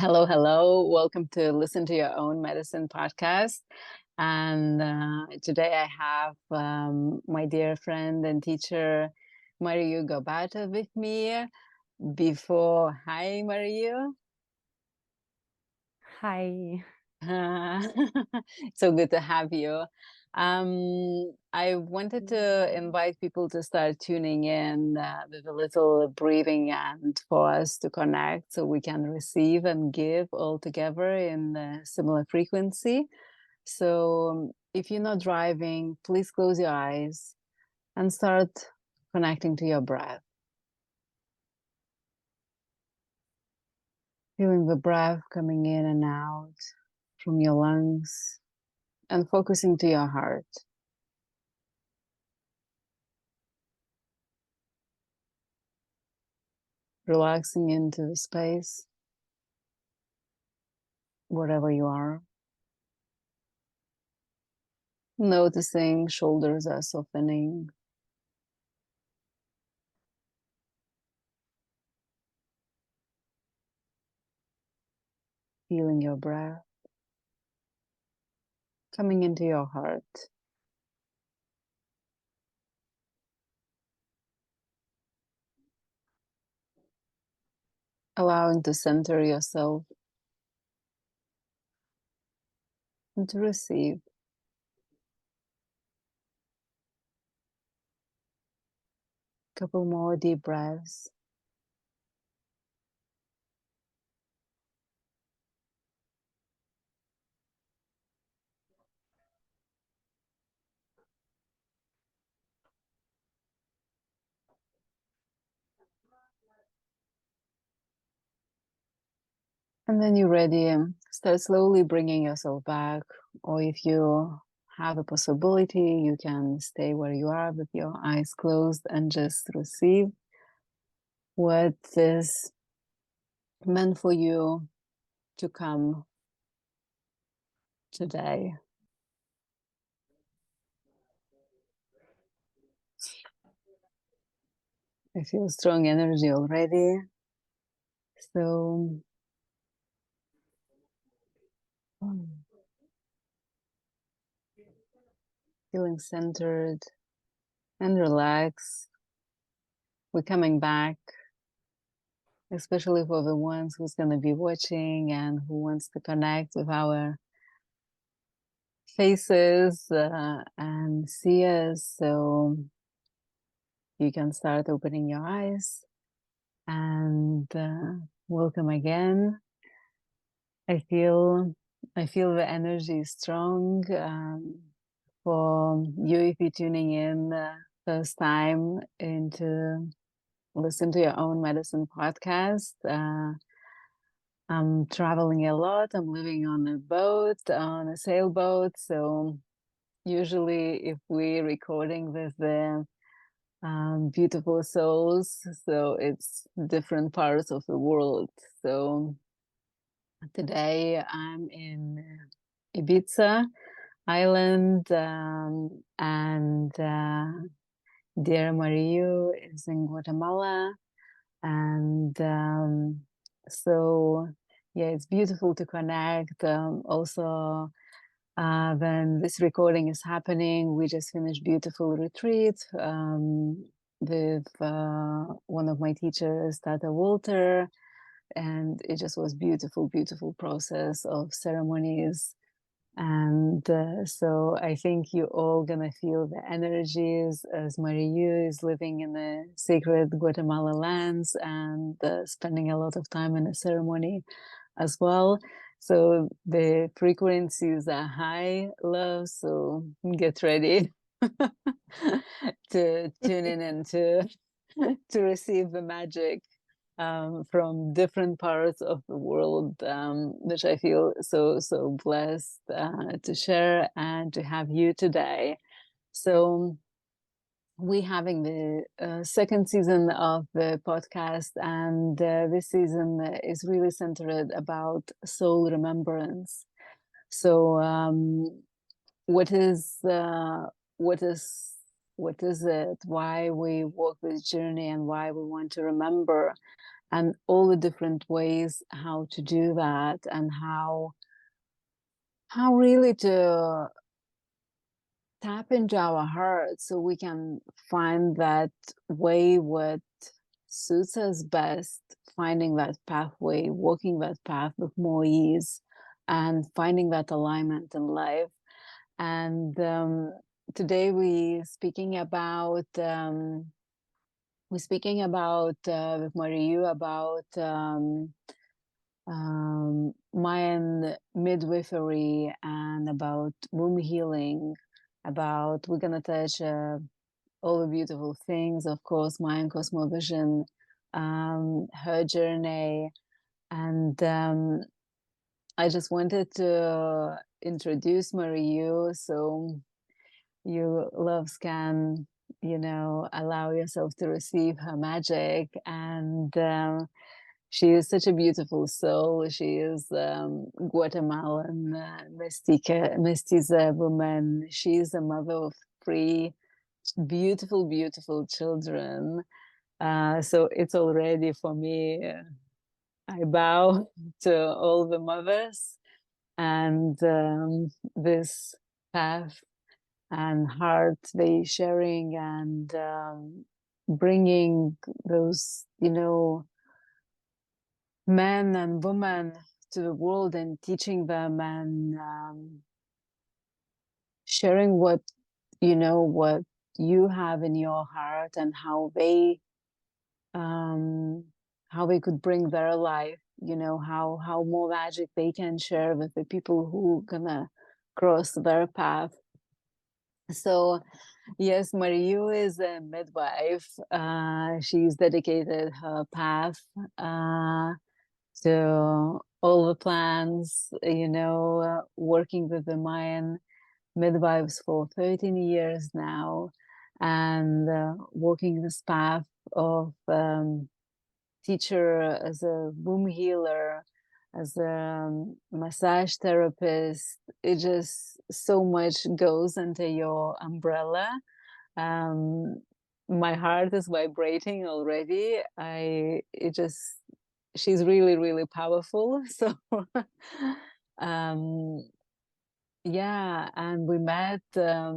Hello, hello. Welcome to Listen to Your Own Medicine podcast. And today I have my dear friend and teacher, Mariu Gobbato, with me. Hi, Mariu. Hi. So good to have you. I wanted to invite people to start tuning in with a little breathing and for us to connect so we can receive and give all together in a similar frequency. So if you're not driving, please close your eyes and start connecting to your breath. Feeling the breath coming in and out from your lungs and focusing to your heart. Relaxing into the space, wherever you are. Noticing shoulders are softening. Feeling your breath coming into your heart. Allowing to center yourself and to receive. Couple more deep breaths. And then you're ready, start slowly bringing yourself back. Or if you have a possibility, you can stay where you are with your eyes closed and just receive what is meant for you to come today. I feel strong energy already. So feeling centered and relaxed. We're coming back, especially for the ones who's going to be watching and who wants to connect with our faces and see us. So you can start opening your eyes and welcome again. I feel the energy is strong. For you, if you're tuning in first time into Listen to Your Own Medicine podcast, I'm traveling a lot. I'm living on a boat, on a sailboat. So usually if we're recording with the beautiful souls, so it's different parts of the world. So today I'm in Ibiza Island, and dear Mariu is in Guatemala. And so, yeah, it's beautiful to connect. Also, when this recording is happening, we just finished beautiful retreat with one of my teachers, Tata Walter. And it just was beautiful, beautiful process of ceremonies. And so I think you're all gonna feel the energies as Mariu is living in the sacred Guatemala lands and spending a lot of time in a ceremony as well. So the frequencies are high, love. So get ready to tune in and to receive the magic from different parts of the world, which I feel so blessed to share and to have you today. So we're having the second season of the podcast, and this season is really centered about soul remembrance. So what is what is what is it? Why we walk this journey and why we want to remember? and all the different ways how to do that, and how really to tap into our heart so we can find that way what suits us best, finding that pathway, walking that path with more ease, and finding that alignment in life. And today we're speaking about with Mariu about Mayan midwifery and about womb healing. About we're gonna touch all the beautiful things, of course, Mayan cosmovision, her journey, and I just wanted to introduce Mariu, so you loves can, allow yourself to receive her magic. And she is such a beautiful soul. She is Guatemalan Mestiza woman. She is a mother of three beautiful, beautiful children. So it's already for me, I bow to all the mothers, and this path and heart they sharing, and bringing those, men and women to the world, and teaching them, and sharing what what you have in your heart, and um, how they could bring their life, how more magic they can share with the people who gonna cross their path. So yes, Mariu is a midwife. She's dedicated her path to all the plans, working with the Mayan midwives for 13 years now, and walking this path of teacher, as a womb healer, as a massage therapist. It just so much goes into your umbrella. um my heart is vibrating already. She's really, really powerful. So um yeah, and we met, I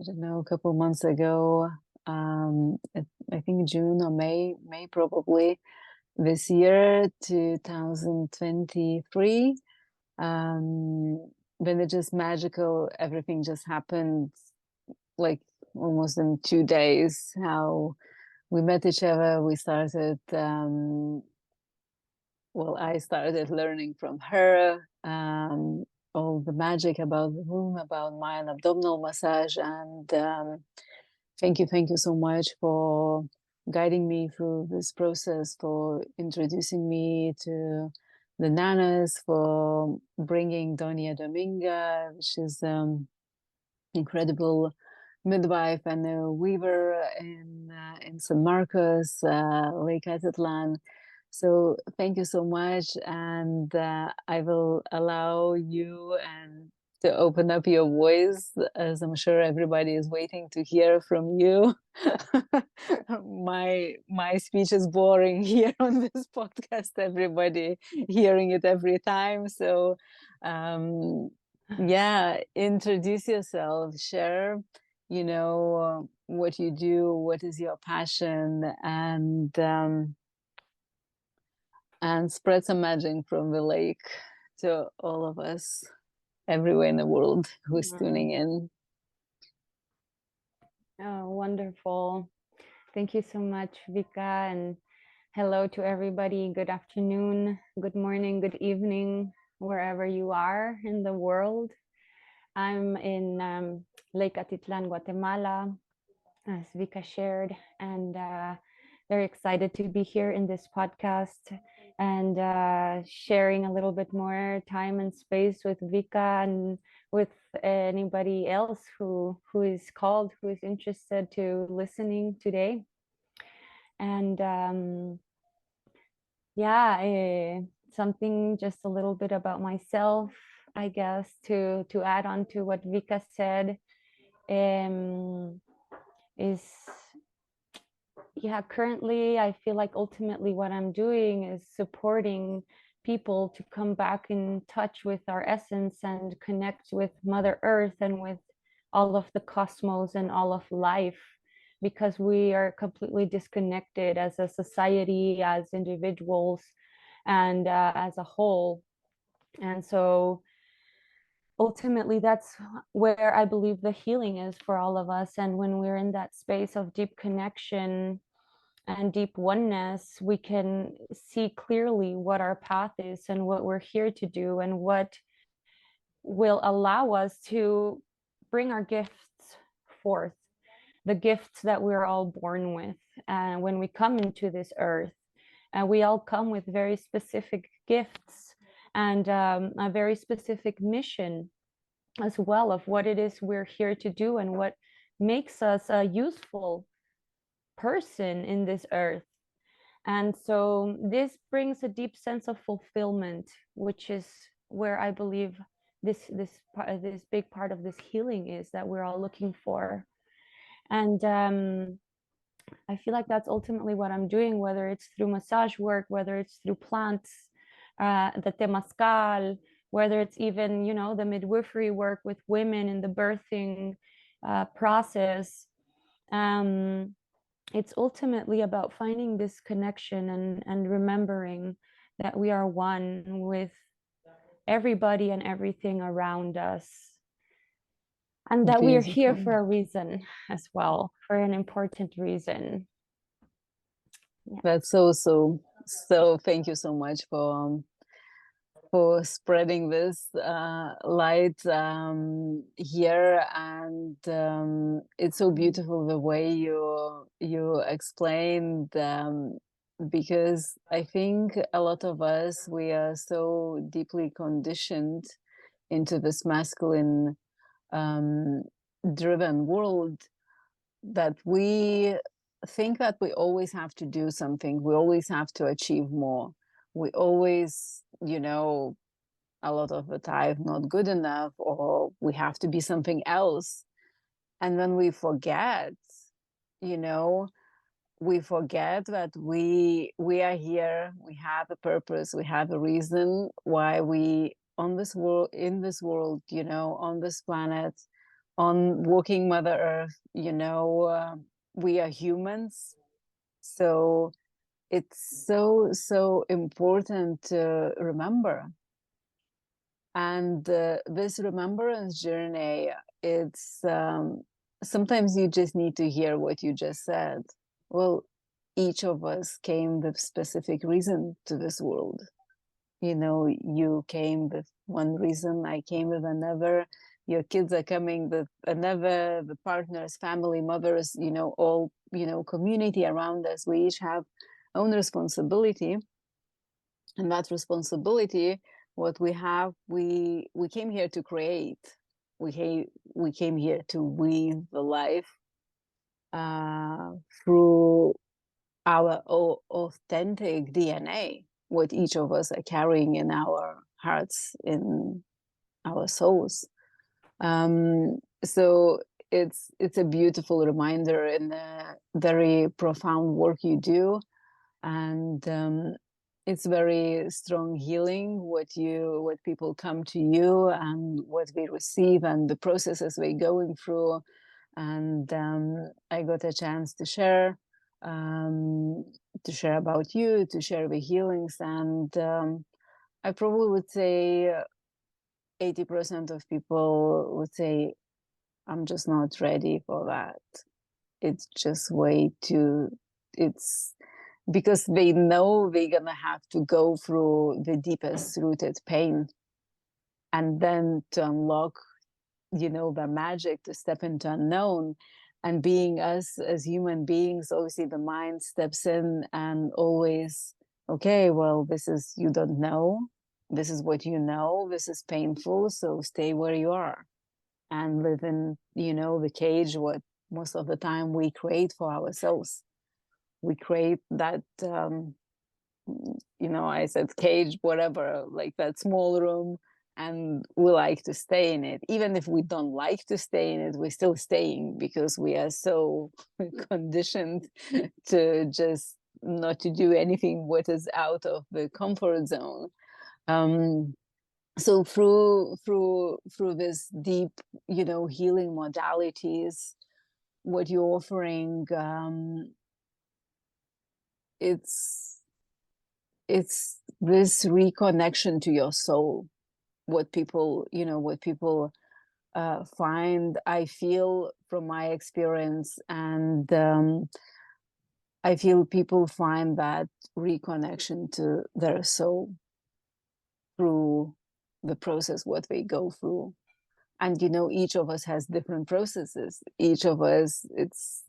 don't know, a couple months ago, I think June or May probably, this year, 2023. When it just magical, everything just happened like almost in 2 days. How we met each other, we started well, I started learning from her all the magic about the womb, about Mayan abdominal massage. And thank you so much for guiding me through this process, for introducing me to the nanas, for bringing Donia Dominga, which is incredible midwife and a weaver in San Marcos, Lake Atitlan. So thank you so much, and I will allow you and to open up your voice, as I'm sure everybody is waiting to hear from you. My speech is boring here on this podcast. Everybody hearing it every time. So um, yeah, introduce yourself, share, what you do, what is your passion, and spread some magic from the lake to all of us everywhere in the world who is tuning in. Oh, wonderful. Thank you so much, Vika, and hello to everybody. Good afternoon, good morning, good evening, wherever you are in the world. I'm in Lake Atitlan, Guatemala, as Vika shared, and very excited to be here in this podcast and sharing a little bit more time and space with Vika and with anybody else who is called, who is interested to listening today. And yeah, something just a little bit about myself, I guess, to add on to what Vika said, is yeah, currently I feel like ultimately what I'm doing is supporting people to come back in touch with our essence and connect with Mother Earth and with all of the cosmos and all of life, because we are completely disconnected as a society, as individuals, and as a whole. And so ultimately that's where I believe the healing is for all of us. And when we're in that space of deep connection and deep oneness, we can see clearly what our path is and what we're here to do, and what will allow us to bring our gifts forth, the gifts that we're all born with. And when we come into this earth, and we all come with very specific gifts and a very specific mission as well of what it is we're here to do and what makes us a useful person in this earth. And so this brings a deep sense of fulfillment, which is where I believe this big part of this healing is that we're all looking for. And I feel like that's ultimately what I'm doing, whether it's through massage work, whether it's through plants, the temazcal, whether it's even, you know, the midwifery work with women in the birthing process. It's ultimately about finding this connection and remembering that we are one with everybody and everything around us, and that we are here Beautiful. for a reason as well, for an important reason. Yeah. That's so thank you so much for spreading this light here, and it's so beautiful the way you explained, because I think a lot of us, we are so deeply conditioned into this masculine um, driven world, that we think that we always have to do something, we always have to achieve more, we always, a lot of the time not good enough, or we have to be something else. And then we forget, you know we forget that we are here, we have a purpose, we have a reason why we on this world, in this world, on this planet, on walking Mother Earth. We are humans. So it's so important to remember. And this remembrance journey, it's sometimes you just need to hear what you just said. Well, each of us came with specific reason to this world. You came with one reason, I came with another, your kids are coming with another, the partners, family, mothers, all, community around us, we each have own responsibility. And that responsibility, what we have, we came here to create. We came here to weave the life through our authentic DNA, what each of us are carrying in our hearts, in our souls. So it's a beautiful reminder in the very profound work you do. And it's very strong healing what people come to you and what we receive and the processes we're going through. And I got a chance to share about you, to share the healings. And I probably would say 80% of people would say, I'm just not ready for that. It's just way too, it's because they know they're gonna have to go through the deepest rooted pain, and then to unlock, the magic, to step into unknown. And being us as human beings, obviously the mind steps in and always, okay, well, this is, you don't know, this is what you know, this is painful, so stay where you are and live in, the cage, what most of the time we create for ourselves. We create that I said cage, whatever, like that small room, and we like to stay in it. Even if we don't like to stay in it, we're still staying because we are so conditioned to just not to do anything what is out of the comfort zone. So through this deep, healing modalities, what you're offering, it's this reconnection to your soul. What people find, I feel from my experience, and I feel people find that reconnection to their soul through the process what they go through. And each of us has different processes. Each of us, it's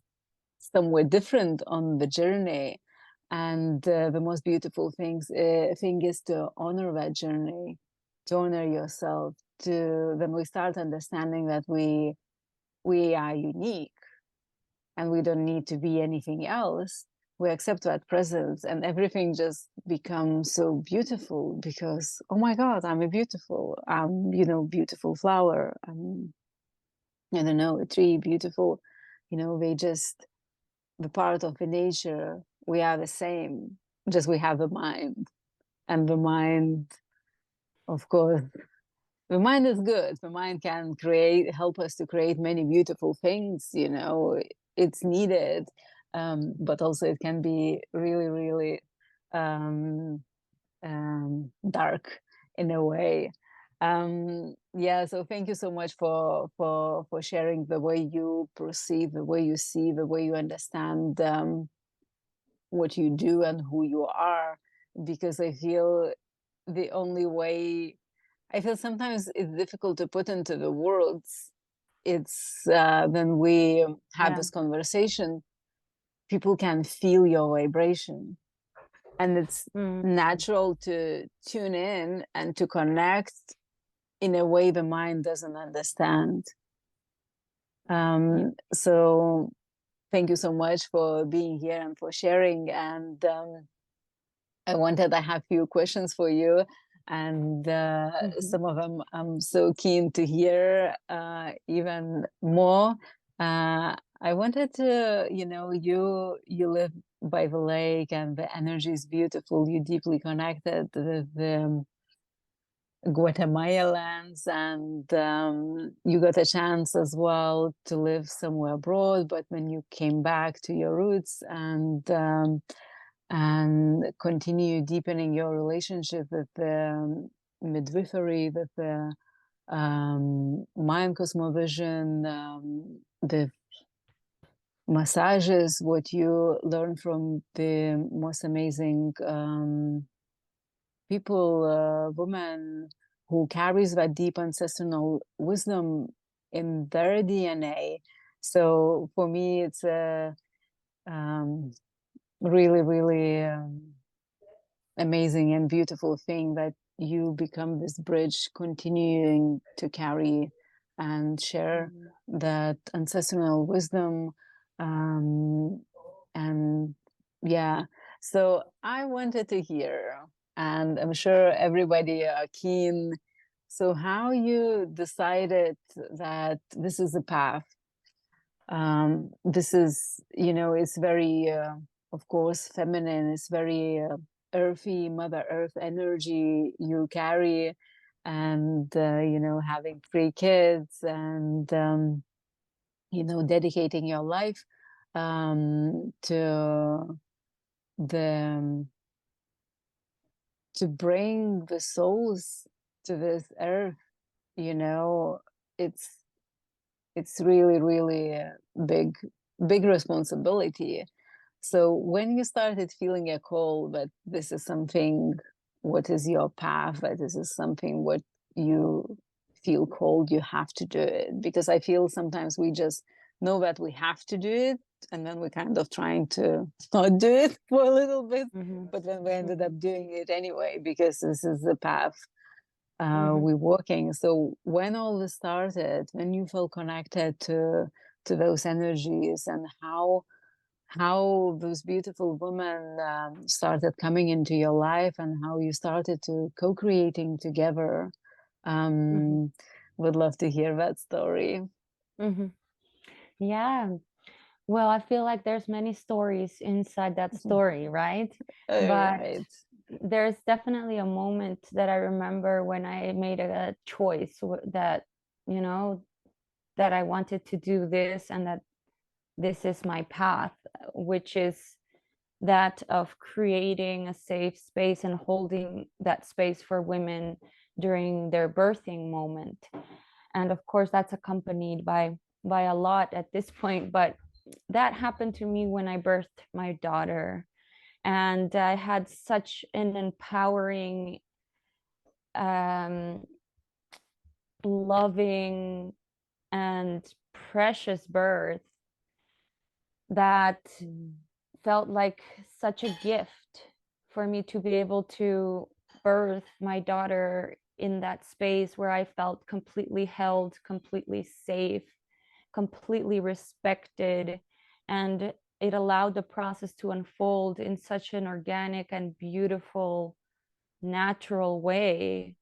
somewhere different on the journey. And the most beautiful thing is to honor that journey, to honor yourself. To then we start understanding that we are unique, and we don't need to be anything else. We accept that presence, and everything just becomes so beautiful because, oh my God, I'm beautiful flower. I don't know, a tree, beautiful. They just, the part of the nature, we are the same, just we have the mind. And the mind, of course, the mind is good. The mind can help us to create many beautiful things, it's needed. But also it can be really, really dark in a way. Yeah, so thank you so much for sharing the way you perceive, the way you see, the way you understand what you do and who you are, because I feel the only way, I feel sometimes it's difficult to put into the words. It's when we have this conversation, people can feel your vibration, and it's natural to tune in and to connect in a way the mind doesn't understand. So thank you so much for being here and for sharing. And I have few questions for you, and some of them I'm so keen to hear even more. I wanted to, you live by the lake, and the energy is beautiful. You're deeply connected with the Guatemalans, and you got a chance as well to live somewhere abroad. But when you came back to your roots and continue deepening your relationship with the midwifery, with the Mayan cosmovision, the massages, what you learn from the most amazing people, women who carries that deep ancestral wisdom in their DNA. So for me, it's a really, really amazing and beautiful thing that you become this bridge, continuing to carry and share that ancestral wisdom. And yeah, so I wanted to hear, and I'm sure everybody are keen. So how you decided that this is a path? This is, it's very, of course, feminine. It's very earthy, Mother Earth energy you carry, and having 3 kids, and dedicating your life to the to bring the souls to this earth. It's really, really a big responsibility. So when you started feeling a call that this is something, what is your path, that this is something what you feel called, you have to do it? Because I feel sometimes we just know that we have to do it, and then we're kind of trying to not do it for a little bit, but then we ended up doing it anyway because this is the path we're working. So when all this started, when you felt connected to those energies, and how those beautiful women started coming into your life, and how you started to co-creating together, Would love to hear that story. Hmm. Yeah. Well, I feel like there's many stories inside that story, right? But Right. there's definitely a moment that I remember when I made a choice that, you know, that I wanted to do this and that this is my path, which is that of creating a safe space and holding that space for women during their birthing moment. And of course, that's accompanied by a lot at this point, but that happened to me when I birthed my daughter. And I had such an empowering, um, loving, and precious birth that Mm. felt like such a gift for me to be able to birth my daughter in that space where I felt completely held, completely safe, completely respected. And it allowed the process to unfold in such an organic and beautiful, natural way.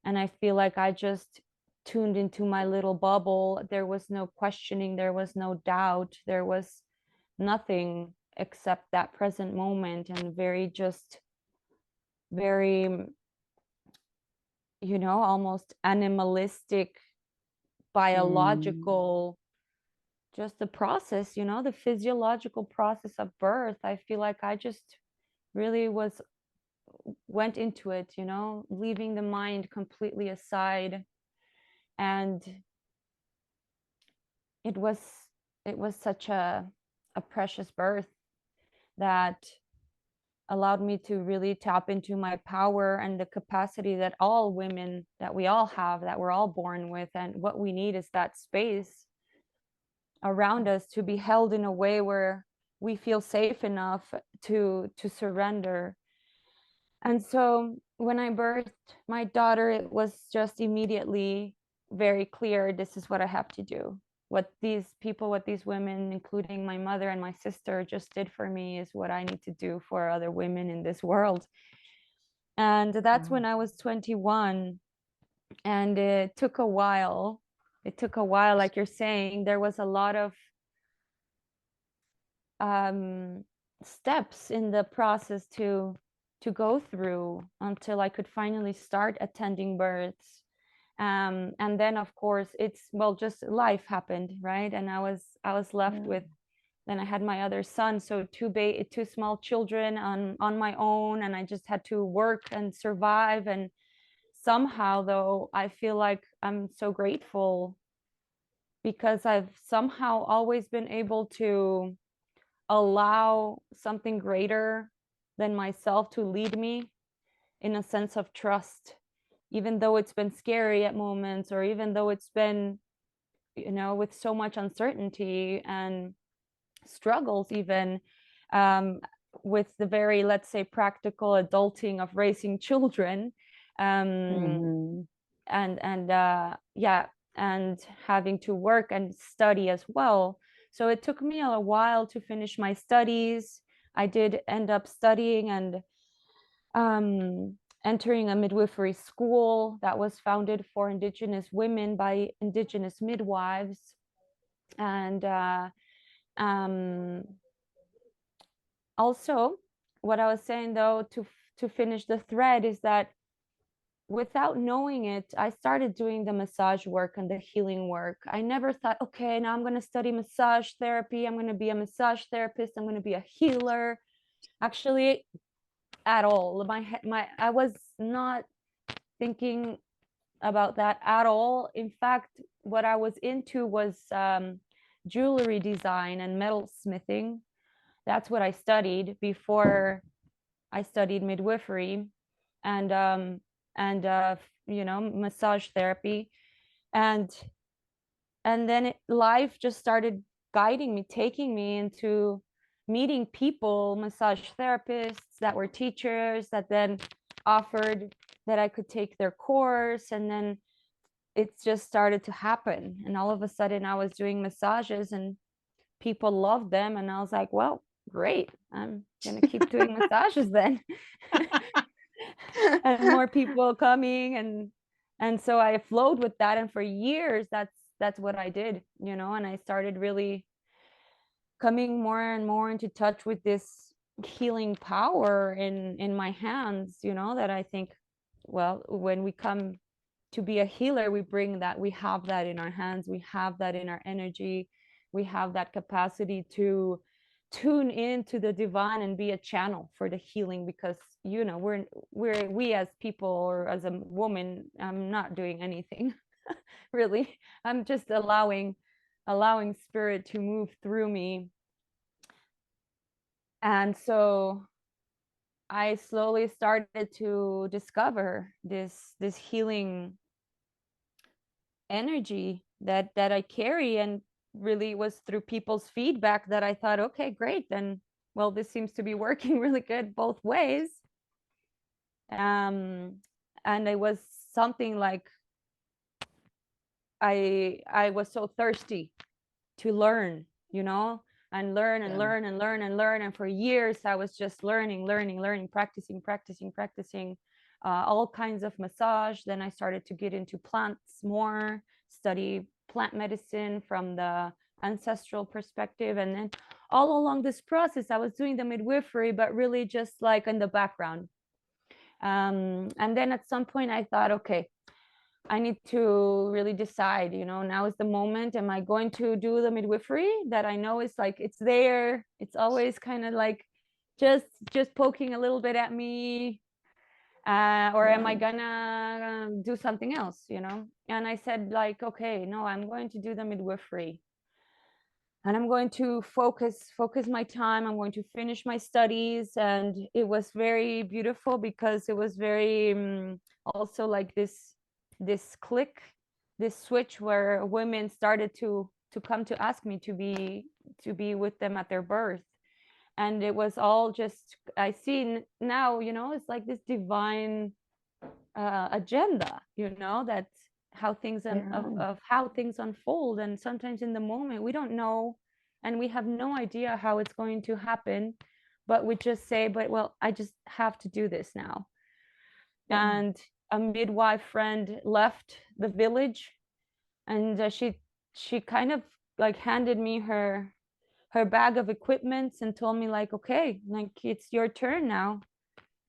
And I feel like I just tuned into my little bubble. There was no questioning, there was no doubt, there was nothing except that present moment, and very just very, almost animalistic, Mm. biological, just the process, the physiological process of birth. I feel like I just really went into it, leaving the mind completely aside. And it was it was such a precious birth that allowed me to really tap into my power and the capacity that all women, that we all have, that we're all born with. And what we need is that space around us to be held in a way where we feel safe enough to surrender. And so when I birthed my daughter, it was just immediately very clear, this is what I have to do. What these people, what these women, including my mother and my sister, just did for me is what I need to do for other women in this world. And that's Wow. when I was 21. And it took a while. It took a while, like you're saying. There was a lot of steps in the process to go through until I could finally start attending births. And then of course it's, well, just life happened, right? And I was left Yeah. with, then I had my other son, so two small children on my own, and I just had to work and survive. And somehow, though, I feel like I'm so grateful because I've somehow always been able to allow something greater than myself to lead me in a sense of trust, even though it's been scary at moments, or even though it's been, with so much uncertainty and struggles, even um, with the very, let's say, practical adulting of raising children. um, Mm-hmm. and and having to work and study as well. So it took me a while to finish my studies. I did end up studying and entering a midwifery school that was founded for indigenous women by indigenous midwives. And um, also, what I was saying, though, to finish the thread, is that without knowing it, I started doing the massage work and the healing work. I never thought, okay, now I'm going to study massage therapy. I'm going to be a massage therapist. I'm going to be a healer. Actually, at all. I was not thinking about that at all. In fact, what I was into was jewelry design and metal smithing. That's what I studied before I studied midwifery and massage therapy. and and then life just started guiding me, taking me into meeting people, massage therapists that were teachers, that then offered that I could take their course. And then it just started to happen, and all of a sudden I was doing massages and people loved them, and I was like, well, great, I'm gonna keep doing massages then. And more people coming, and And so I flowed with that, and for years that's what I did, you know. And I started really coming more and more into touch with this healing power in my hands, you know, that I think, well, when we come to be a healer, we bring that, we have that in our hands, we have that in our energy, we have that capacity to tune into the divine and be a channel for the healing. Because, you know, we as people, or as a woman, I'm not doing anything really. I'm just allowing spirit to move through me. And so I slowly started to discover this healing energy that I carry, and really was through people's feedback that I thought, okay, great, then, well, this seems to be working really good both ways. And it was something like I was so thirsty to learn, you know, and learn and learn and learn and learn. And for years I was just learning, practicing all kinds of massage. Then I started to get into plants more, study plant medicine from the ancestral perspective. And then all along this process I was doing the midwifery, but really just like in the background. And then at some point I thought, okay, I need to really decide, you know, now is the moment. Am I going to do the midwifery that I know is like, it's there, it's always kind of like just poking a little bit at me, or am I gonna do something else, you know? And I said, like, okay, no, I'm going to do the midwifery, and I'm going to focus my time. I'm going to finish my studies. And it was very beautiful because it was very also like this click, this switch, where women started to come to ask me to be with them at their birth. And it was all just, I see now, you know, it's like this divine agenda, you know, that how things of how things unfold. And sometimes in the moment we don't know, and we have no idea how it's going to happen, but we just say, but well, I just have to do this now. And a midwife friend left the village, and she kind of like handed me her bag of equipments and told me, like, okay, like, it's your turn now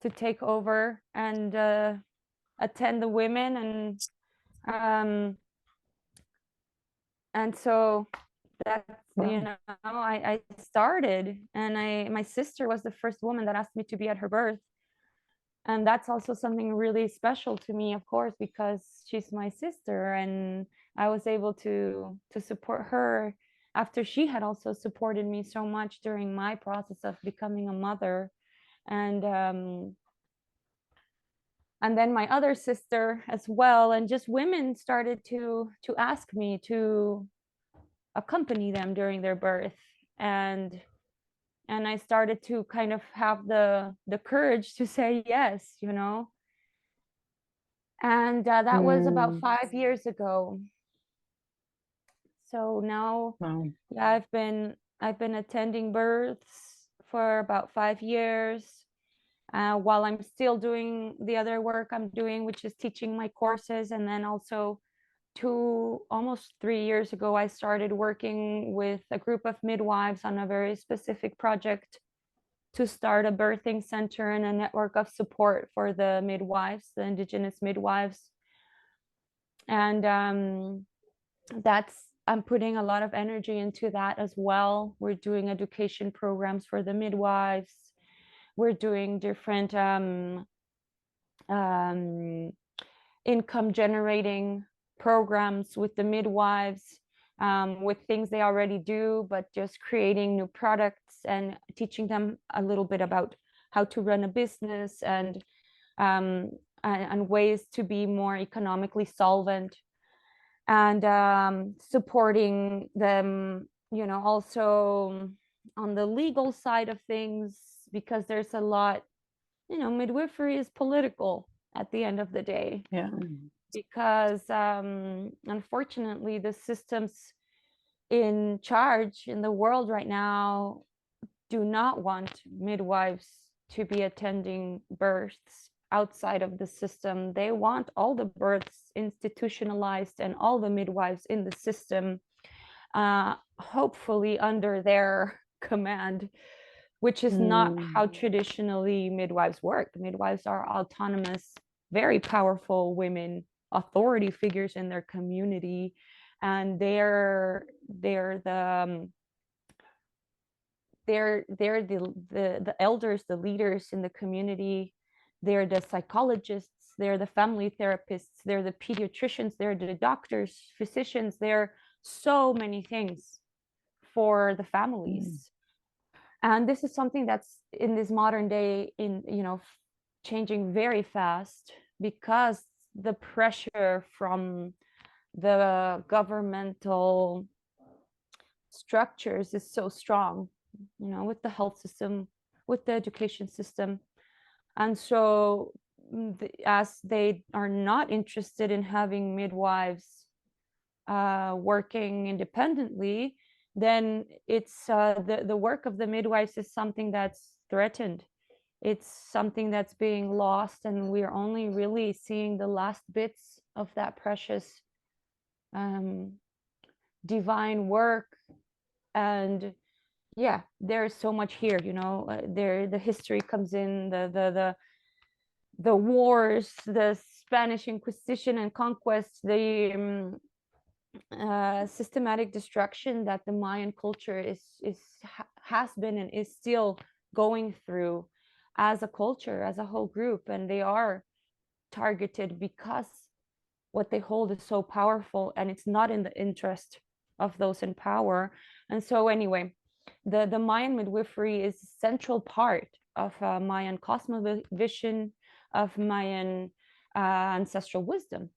to take over and attend the women. And so that's, you know, I started. And my sister was the first woman that asked me to be at her birth. And that's also something really special to me, of course, because she's my sister, and I was able to support her after she had also supported me so much during my process of becoming a mother. And then my other sister as well. And just women started to ask me to accompany them during their birth. And I started to kind of have the courage to say yes, you know. And that was about 5 years ago. So now, yeah, I've been attending births for about 5 years, while I'm still doing the other work I'm doing, which is teaching my courses. And then also almost 3 years ago, I started working with a group of midwives on a very specific project to start a birthing center and a network of support for the midwives, the indigenous midwives. And I'm putting a lot of energy into that as well. We're doing education programs for the midwives. We're doing different income generating programs with the midwives, with things they already do, but just creating new products and teaching them a little bit about how to run a business, and ways to be more economically solvent. And supporting them, you know, also on the legal side of things, because there's a lot, you know, midwifery is political at the end of the day. Because unfortunately the systems in charge in the world right now do not want midwives to be attending births. outside of the system. They want all the births institutionalized and all the midwives in the system, hopefully under their command, which is not how traditionally midwives work. Midwives are autonomous, very powerful women, authority figures in their community, and they're the elders, the leaders in the community. They're the psychologists, they're the family therapists, they're the pediatricians, they're the doctors, physicians. They're so many things for the families. And this is something that's in this modern day, in changing very fast, because the pressure from the governmental structures is so strong, with the health system, with the education system. And so as they are not interested in having midwives working independently, then it's the work of the midwives is something that's threatened. It's something that's being lost, and we're only really seeing the last bits of that precious divine work. And yeah, there's so much here, there the history comes in, the wars, the Spanish Inquisition and conquest, the systematic destruction that the Mayan culture has been and is still going through as a culture, as a whole group. And they are targeted because what they hold is so powerful, and it's not in the interest of those in power. And so anyway, the Mayan midwifery is a central part of Mayan cosmovision, of Mayan ancestral wisdom,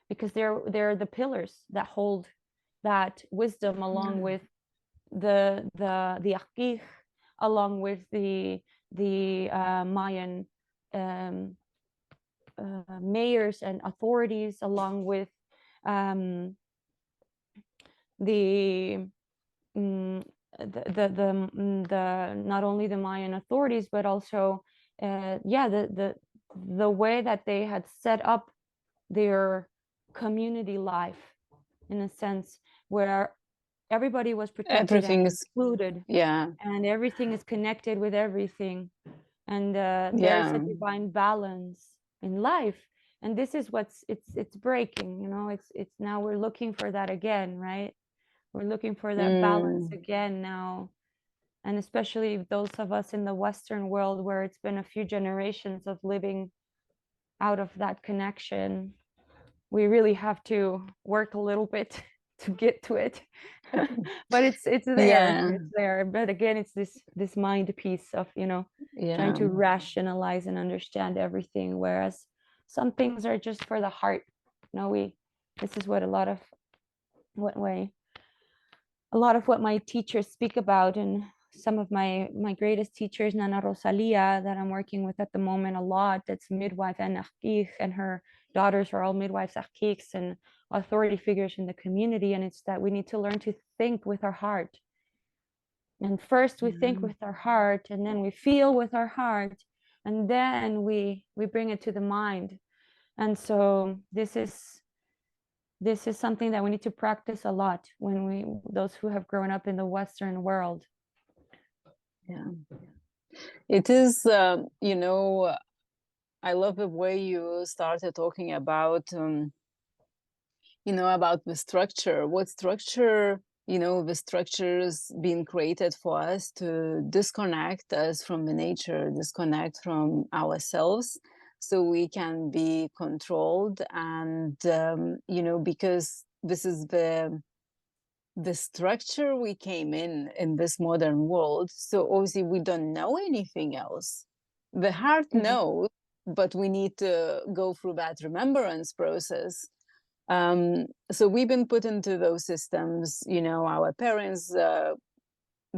because they're the pillars that hold that wisdom, along with the akih, along with the Mayan mayors and authorities, along with the not only the Mayan authorities, but also the way that they had set up their community life, in a sense where everybody was protected and included, and everything is connected with everything, and there's a divine balance in life. And this is it's breaking, it's now we're looking for that again, right? We're looking for that balance again now. And especially those of us in the Western world, where it's been a few generations of living out of that connection, we really have to work a little bit to get to it. But it's there. It's there. But again, it's this mind piece of trying to rationalize and understand everything, whereas some things are just for the heart. This is what a lot of what my teachers speak about, and some of my greatest teachers, Nana Rosalia, that I'm working with at the moment a lot, that's midwife and akik, and her daughters are all midwives, akiks, and authority figures in the community. And it's that we need to learn to think with our heart. And first we think with our heart, and then we feel with our heart, and then we bring it to the mind. And so this is something that we need to practice a lot when those who have grown up in the Western world. It is, I love the way you started talking about, about the structure, what structure, the structures being created for us to disconnect us from the nature, disconnect from ourselves, so we can be controlled. And, because this is the structure we came in this modern world. So obviously we don't know anything else. The heart knows, but we need to go through that remembrance process. So we've been put into those systems, our parents,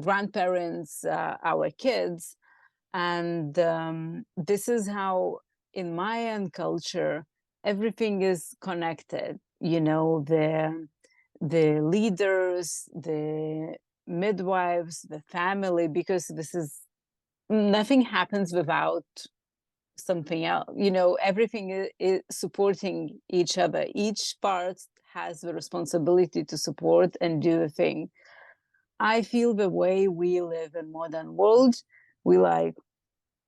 grandparents, our kids. And this is how in Mayan culture, everything is connected, the leaders, the midwives, the family, because nothing happens without something else. You know, everything is supporting each other. Each part has the responsibility to support and do a thing. I feel the way we live in modern world, we like,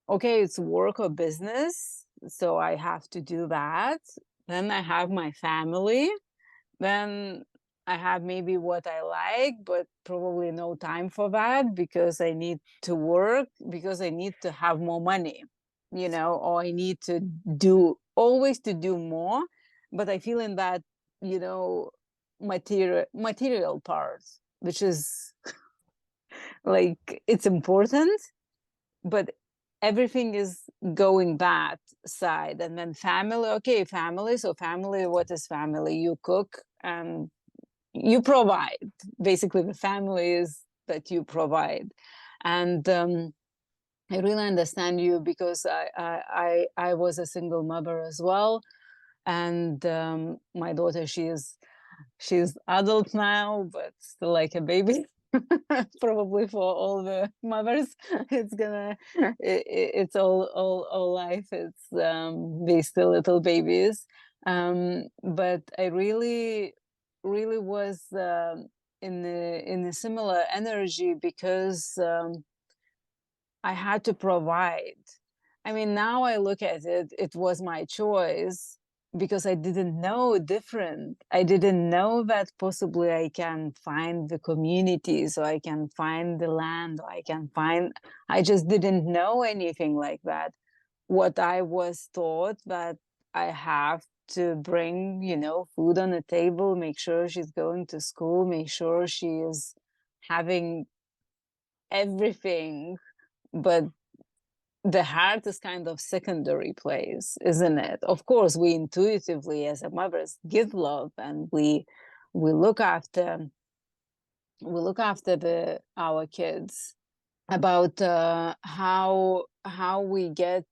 okay, it's work or business, so I have to do that. Then I have my family. Then I have maybe what I like, but probably no time for that because I need to work, because I need to have more money, you know, or I need to do always to do more. But I feel in that, you know, material part, which is like it's important, but everything is going that side. And then family, okay, family. So family, what is family? You cook and you provide. Basically, the family is that you provide. And I really understand you because I was a single mother as well. And my daughter, she's adult now, but still like a baby. Probably for all the mothers, it's gonna it's all life. It's they still little babies. But I really was in a similar energy because I had to provide. I mean, now I look at it, it was my choice because I didn't know different. I didn't know that possibly I can find the community, so I can find the land, or I can find, I just didn't know anything like that. What I was taught that I have to bring, you know, food on the table, make sure she's going to school, make sure she is having everything, but the heart is kind of secondary place, isn't it? Of course, we intuitively as a mothers give love, and we look after our kids. About how we get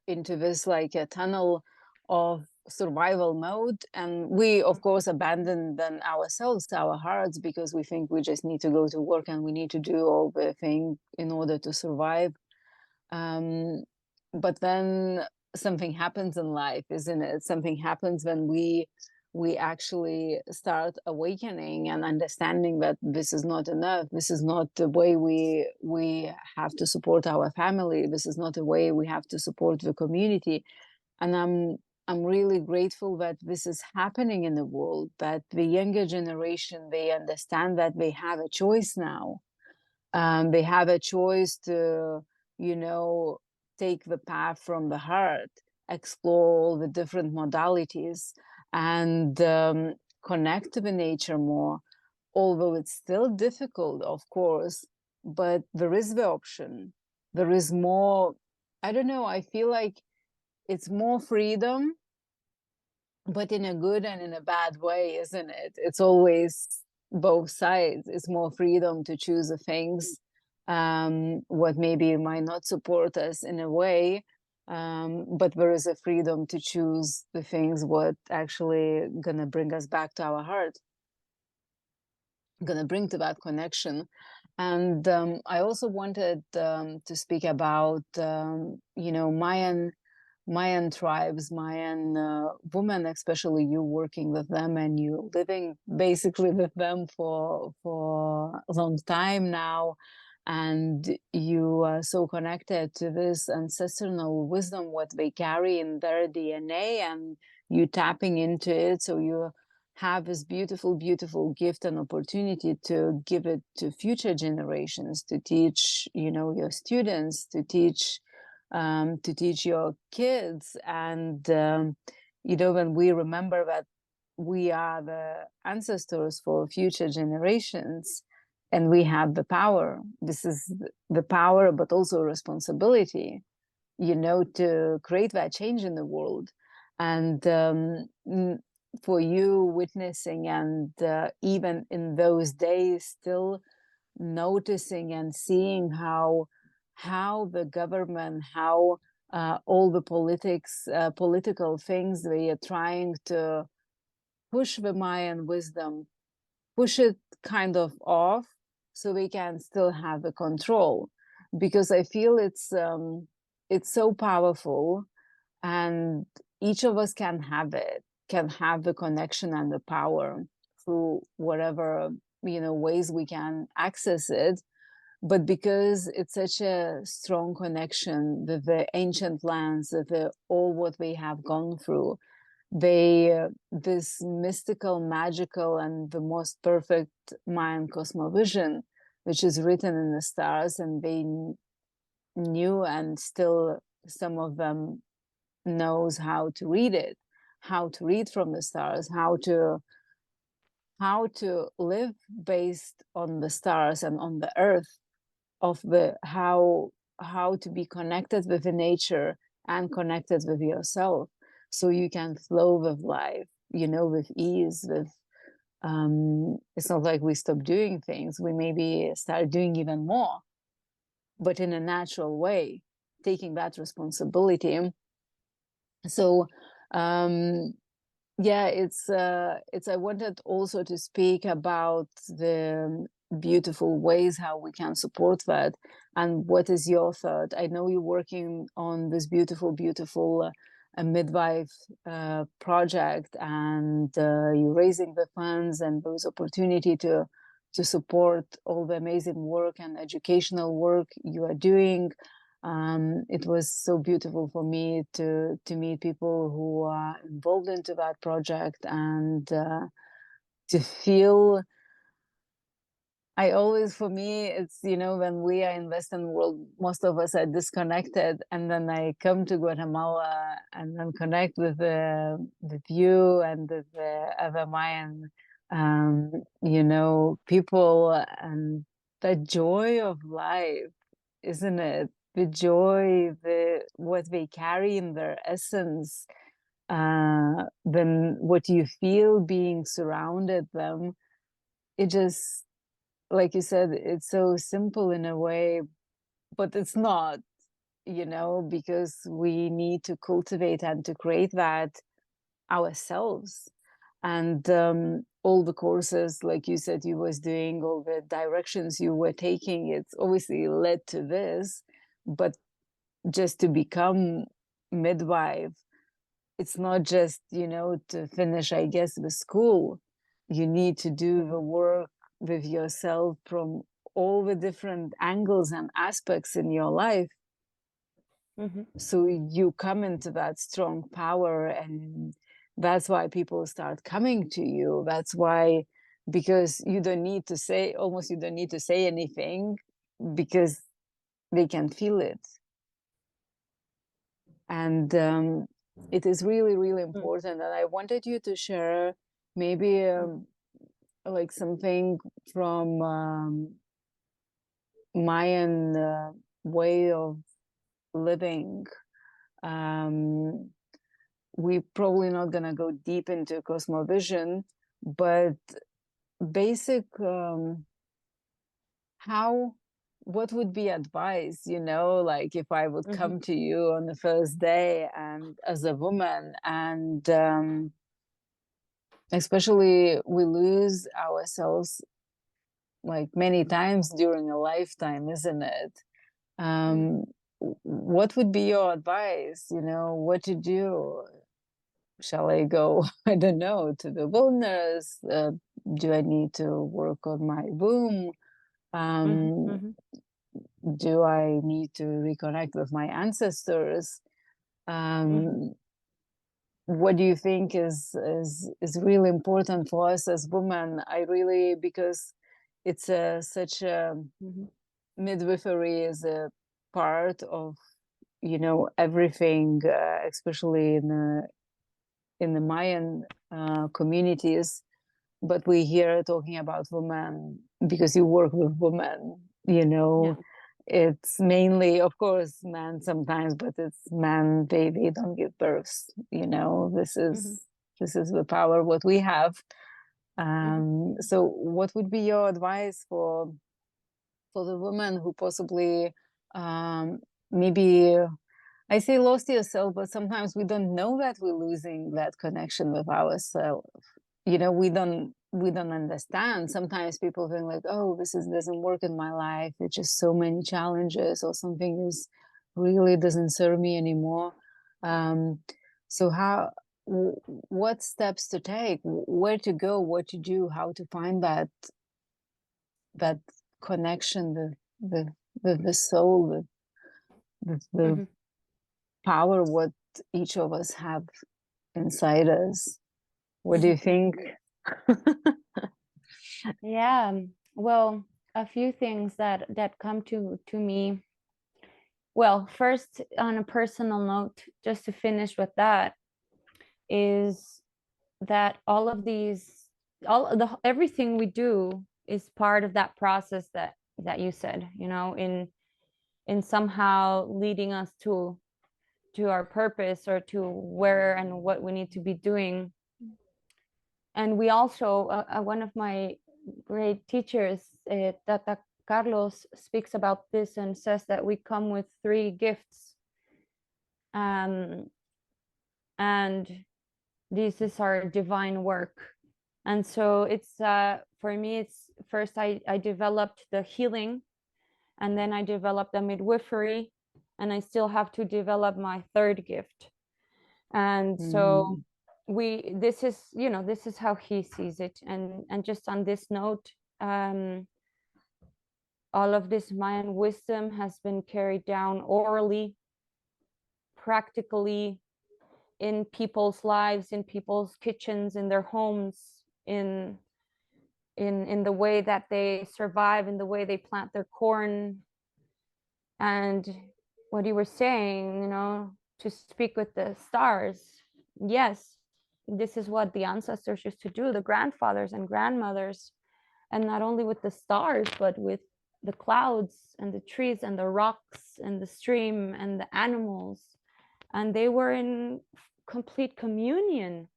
into this like a tunnel of survival mode, and we of course abandon then ourselves, our hearts, because we think we just need to go to work and we need to do all the thing in order to survive. But then something happens in life, isn't it? Something happens when we actually start awakening and understanding that this is not enough. This is not the way we have to support our family. This is not the way we have to support the community. And I'm really grateful that this is happening in the world, that the younger generation, they understand that they have a choice now. They have a choice to, you know, take the path from the heart, explore all the different modalities, and connect to the nature more. Although it's still difficult, of course, but there is the option. There is more, I don't know, I feel like it's more freedom, but in a good and in a bad way, isn't it? It's always both sides. It's more freedom to choose the things what maybe might not support us in a way, but there is a freedom to choose the things what actually gonna bring us back to our heart, gonna bring to that connection. And I also wanted to speak about you know, Mayan tribes, Mayan women, especially you working with them and you living basically with them for a long time now, and you are so connected to this ancestral wisdom, what they carry in their DNA, and you tapping into it, so you have this beautiful, beautiful gift and opportunity to give it to future generations, to teach, you know, your students, to teach your kids. And you know, when we remember that we are the ancestors for future generations and we have the power, this is the power but also responsibility, you know, to create that change in the world. And for you witnessing and even in those days still noticing and seeing how the government, how all the political things, they are trying to push the Mayan wisdom, push it kind of off, so they can still have the control. Because I feel it's so powerful, and each of us can have it, can have the connection and the power through whatever, ways we can access it. But because it's such a strong connection with the ancient lands, with all what we have gone through, this mystical, magical, and the most perfect Mayan cosmovision, which is written in the stars, and they knew, and still some of them knows how to read it, how to read from the stars, how to live based on the stars and on the earth, of the how to be connected with the nature and connected with yourself, so you can flow with life, with ease, with it's not like we stop doing things, we maybe start doing even more, but in a natural way, taking that responsibility. So yeah, it's I wanted also to speak about the beautiful ways how we can support that. And what is your thought? I know you're working on this beautiful midwife project, and you're raising the funds, and there's opportunity to support all the amazing work and educational work you are doing. It was so beautiful for me to meet people who are involved into that project, and to feel. I always, for me, it's, when we are in Western world, most of us are disconnected, and then I come to Guatemala and then connect with you and with the other Mayan, people, and the joy of life, isn't it? The joy, what they carry in their essence, then what you feel being surrounded them. It just, like you said, it's so simple in a way, but it's not, because we need to cultivate and to create that ourselves. And all the courses, like you said, you was doing, all the directions you were taking, it's obviously led to this. But just to become midwife, it's not just, to finish, I guess, the school. You need to do the work with yourself from all the different angles and aspects in your life. So you come into that strong power, and that's why people start coming to you. That's why, because you don't need to say, almost you don't need to say anything, because they can feel it. And it is really, really important. And I wanted you to share maybe like something from Mayan way of living. Um, we probably not gonna go deep into cosmovision, but basic how what would be advice, like if I would come to you on the first day and as a woman, and especially we lose ourselves like many times during a lifetime, isn't it? What would be your advice, what to do? Shall I go, I don't know, to the wilderness? Do I need to work on my womb? Do I need to reconnect with my ancestors? What do you think is really important for us as women? I really, because it's such a midwifery is a part of everything, especially in the Mayan communities. But we hear talking about women because you work with women, Yeah. it's mainly, of course, men sometimes, but it's men, they don't give births, this is the power what we have. So what would be your advice for the woman who possibly maybe, I say lost yourself, but sometimes we don't know that we're losing that connection with ourselves. We don't understand. Sometimes people think like, oh, this is doesn't work in my life. It's just so many challenges, or something is really doesn't serve me anymore. So what steps to take, where to go, what to do, how to find that connection with the soul, with the power what each of us have inside us. What do you think? Yeah, well, a few things that come to me. Well, first, on a personal note, just to finish with that, is that all of these, everything we do is part of that process that you said, you know, in somehow leading us to our purpose, or to where and what we need to be doing. And we also, one of my great teachers, Tata Carlos, speaks about this and says that we come with 3 gifts. And this is our divine work. And so it's, for me, it's first I developed the healing, and then I developed the midwifery, and I still have to develop my 3rd gift. And so this is, you know, this is how he sees it. And just on this note, all of this Mayan wisdom has been carried down orally, practically, in people's lives, in people's kitchens, in their homes, in the way that they survive, in the way they plant their corn. And what you were saying, you know, to speak with the stars, yes, this is what the ancestors used to do, the grandfathers and grandmothers. And not only with the stars, but with the clouds and the trees and the rocks and the stream and the animals. And they were in complete communion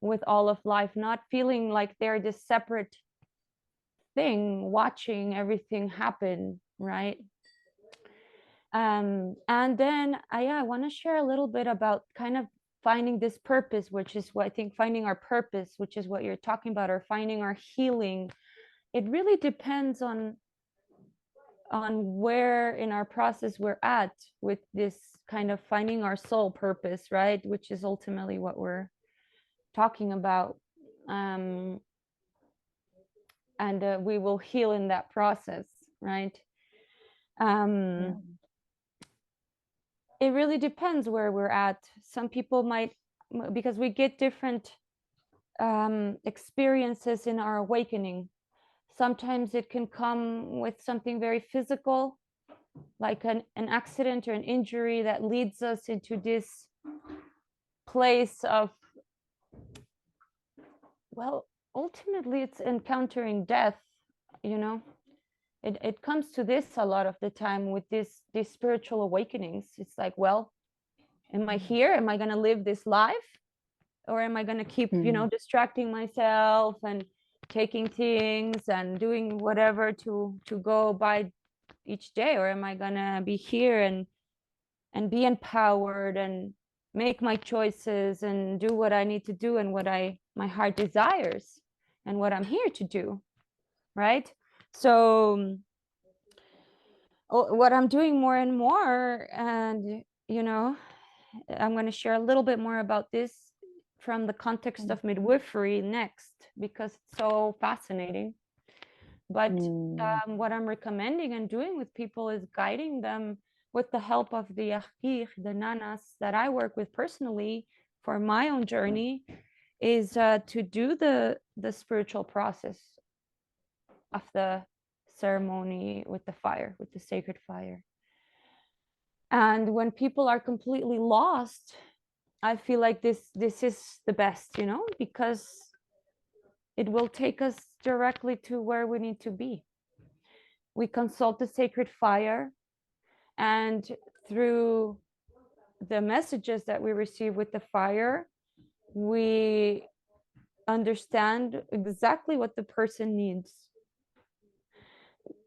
with all of life, not feeling like they're this separate thing watching everything happen, right? And then I want to share a little bit about kind of finding this purpose, which is what I think, finding our purpose, which is what you're talking about, or finding our healing. It really depends on where in our process we're at with this kind of finding our soul purpose, right? Which is ultimately what we're talking about. And we will heal in that process, right? It really depends where we're at. Some people might, because we get different experiences in our awakening. Sometimes it can come with something very physical, like an accident or an injury that leads us into this place of, well, ultimately it's encountering death, you know. It comes to this a lot of the time with these spiritual awakenings. It's like, well, am I here? Am I going to live this life? Or am I going to keep, you know, distracting myself and taking things and doing whatever to go by each day? Or am I going to be here and be empowered and make my choices and do what I need to do and what my heart desires and what I'm here to do, right? So what I'm doing more and more, and, you know, I'm going to share a little bit more about this from the context of midwifery next, because it's so fascinating. But what I'm recommending and doing with people is guiding them with the help of the yahqir, the nanas that I work with personally for my own journey, is to do the spiritual process of the ceremony with the fire, with the sacred fire. And when people are completely lost, I feel like this is the best, you know, because it will take us directly to where we need to be. We consult the sacred fire, and through the messages that we receive with the fire, we understand exactly what the person needs.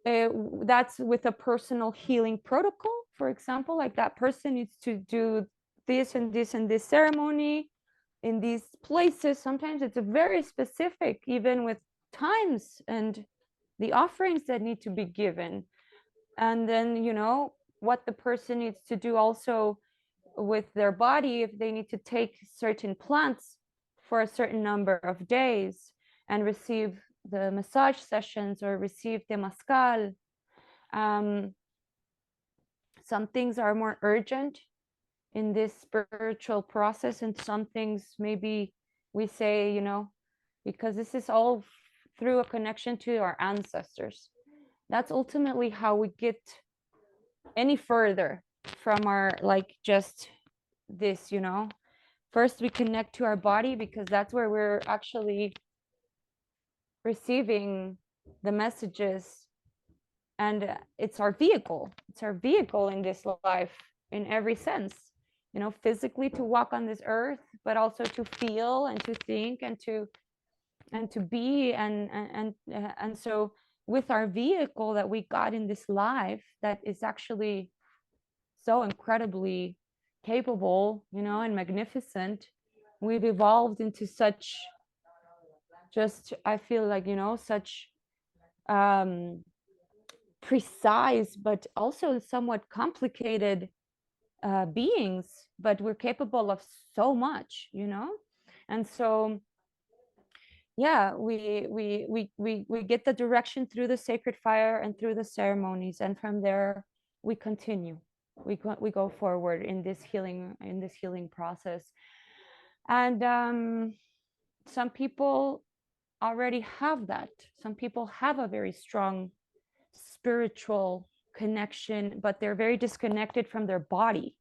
That's with a personal healing protocol, for example, like that person needs to do this and this and this ceremony in these places. Sometimes it's very specific, even with times and the offerings that need to be given. And then, you know, what the person needs to do also with their body, if they need to take certain plants for a certain number of days and receive the massage sessions or receive temazcal. Some things are more urgent in this spiritual process, and some things maybe we say, you know, because this is all through a connection to our ancestors. That's ultimately how we get any further from our, like, just this, you know. First we connect to our body, because that's where we're actually receiving the messages, and it's our vehicle in this life, in every sense, you know, physically to walk on this earth, but also to feel and to think and to be, and so with our vehicle that we got in this life, that is actually so incredibly capable, you know, and magnificent, we've evolved into such, just, I feel like, you know, such precise but also somewhat complicated beings, but we're capable of so much, you know. And so yeah, we get the direction through the sacred fire and through the ceremonies, and from there we continue, we go forward in this healing process. And some people already have that. Some people have a very strong spiritual connection, but they're very disconnected from their body.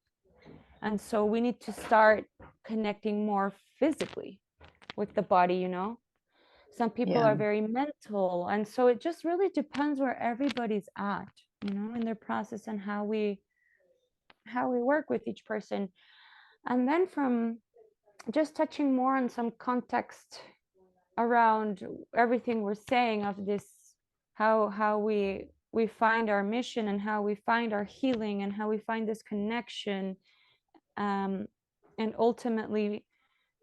And so we need to start connecting more physically with the body, you know. Some people Yeah. are very mental, and so it just really depends where everybody's at, you know, in their process, and how we work with each person. And then from just touching more on some context around everything we're saying of this, how we find our mission, and how we find our healing, and how we find this connection, and ultimately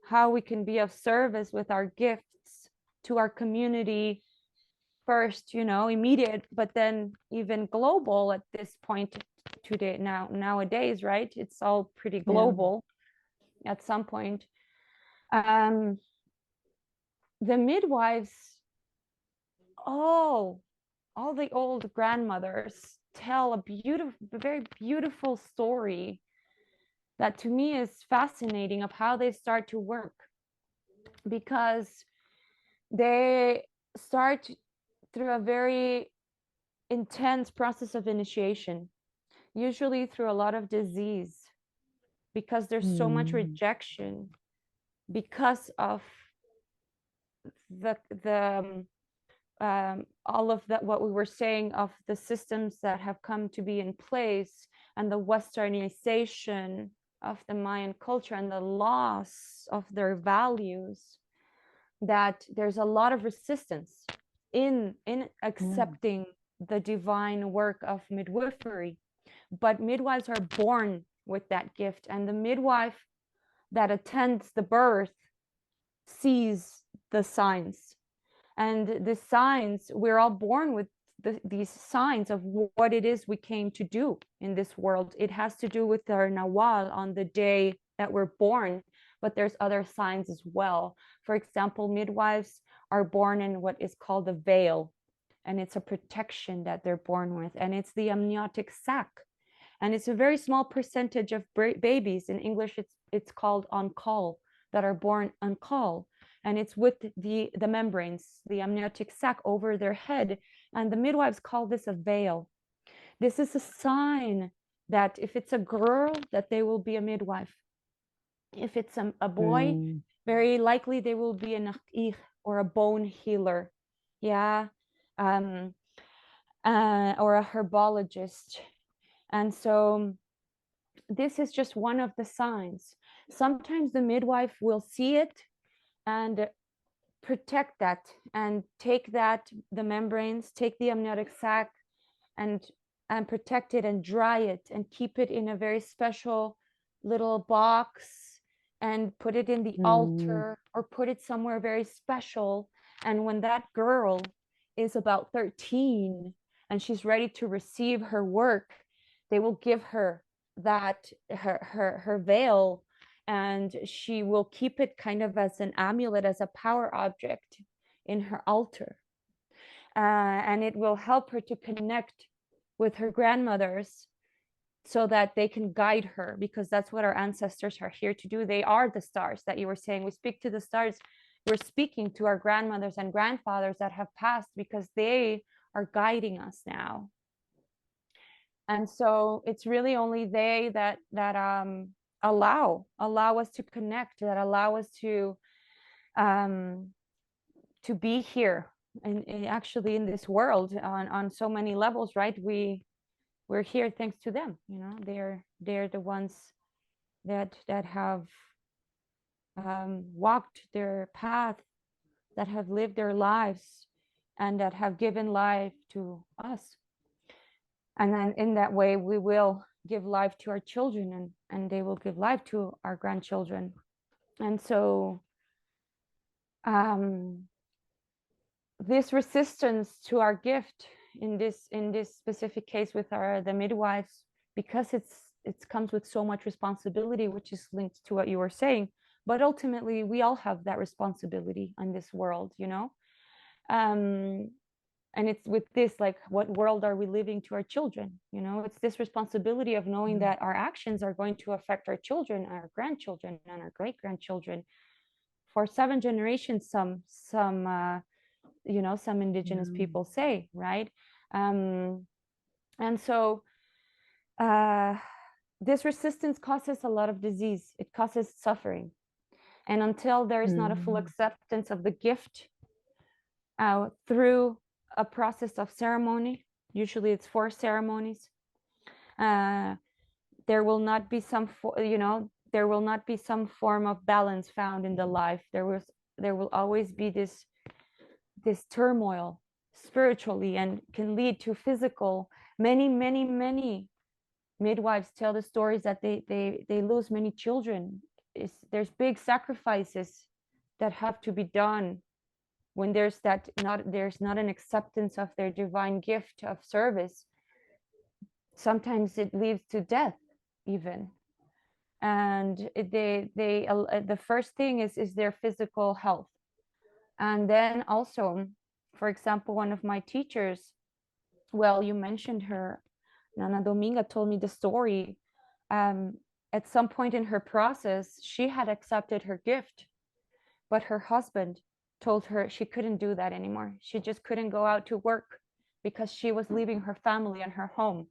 how we can be of service with our gifts to our community first, you know, immediate, but then even global at this point today, nowadays, right? It's all pretty Yeah. global at some point. The midwives, all the old grandmothers tell a very beautiful story that to me is fascinating, of how they start to work, because they start through a very intense process of initiation, usually through a lot of disease, because there's so much Mm. rejection because of the all of that, what we were saying, of the systems that have come to be in place, and the westernization of the Mayan culture, and the loss of their values, that there's a lot of resistance in Yeah. accepting the divine work of midwifery. But midwives are born with that gift, and the midwife that attends the birth sees the signs, and the signs, we're all born with these signs of what it is we came to do in this world. It has to do with our nawal on the day that we're born, but there's other signs as well. For example, midwives are born in what is called a veil, and it's a protection that they're born with, and it's the amniotic sac, and it's a very small percentage of babies, in English it's called on call, that are born on call, and it's with the membranes, the amniotic sac over their head, and the midwives call this a veil. This is a sign that if it's a girl, that they will be a midwife. If it's a boy, Mm. very likely they will be an akih, or a bone healer, yeah, or a herbologist. And so this is just one of the signs. Sometimes the midwife will see it and protect that, and take that, the membranes, take the amniotic sac, and protect it, and dry it, and keep it in a very special little box, and put it in the Mm. altar, or put it somewhere very special. And when that girl is about 13 and she's ready to receive her work, they will give her that her veil, and she will keep it kind of as an amulet, as a power object in her altar. And it will help her to connect with her grandmothers so that they can guide her, because that's what our ancestors are here to do. They are the stars that you were saying. We speak to the stars. We're speaking to our grandmothers and grandfathers that have passed, because they are guiding us now. And so it's really only they that allow us to connect, that allow us to be here and actually in this world on so many levels, right? We're here thanks to them. You know, they're the ones that have walked their path, that have lived their lives, and that have given life to us. And then in that way, we will give life to our children, and they will give life to our grandchildren. And so this resistance to our gift in this specific case with the midwives, because it comes with so much responsibility, which is linked to what you were saying. But ultimately, we all have that responsibility in this world, you know. And it's with this, like, what world are we living to our children? You know, it's this responsibility of knowing that our actions are going to affect our children, our grandchildren, and our great grandchildren for 7 generations. Some you know, some indigenous people say, right? And so this resistance causes a lot of disease. It causes suffering. And until there is not a full acceptance of the gift through a process of ceremony, usually it's 4 ceremonies, there will not be some, you know, there will not be some form of balance found in the life. There will always be this turmoil spiritually, and can lead to physical. Many midwives tell the stories that they lose many children. There's big sacrifices that have to be done when there's not an acceptance of their divine gift of service. Sometimes it leads to death even. And the first thing is their physical health. And then also, for example, one of my teachers, well, you mentioned her, Nana Dominga, told me the story. At some point in her process, she had accepted her gift, but her husband told her she couldn't do that anymore. She just couldn't go out to work because she was leaving her family and her home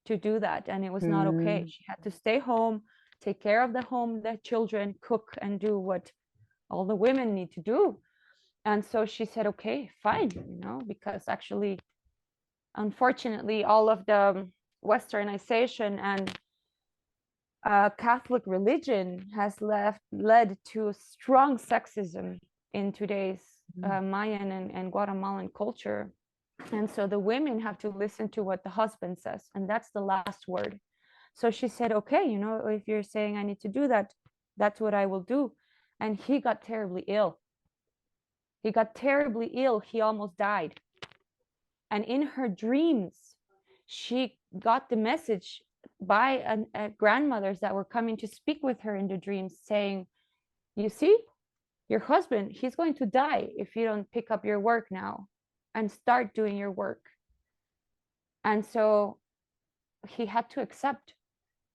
to do that. And it was not okay. She had to stay home, take care of the home, the children, cook, and do what all the women need to do. And so she said, okay, fine, you know, because actually, unfortunately, all of the westernization and Catholic religion has led to strong sexism in today's Mayan and Guatemalan culture. And so the women have to listen to what the husband says, and that's the last word. So she said, okay, you know, if you're saying I need to do that, that's what I will do. And he got terribly ill. He got terribly ill. He almost died. And in her dreams, she got the message by grandmothers that were coming to speak with her in the dreams, saying, you see, your husband, he's going to die if you don't pick up your work now and start doing your work. And so he had to accept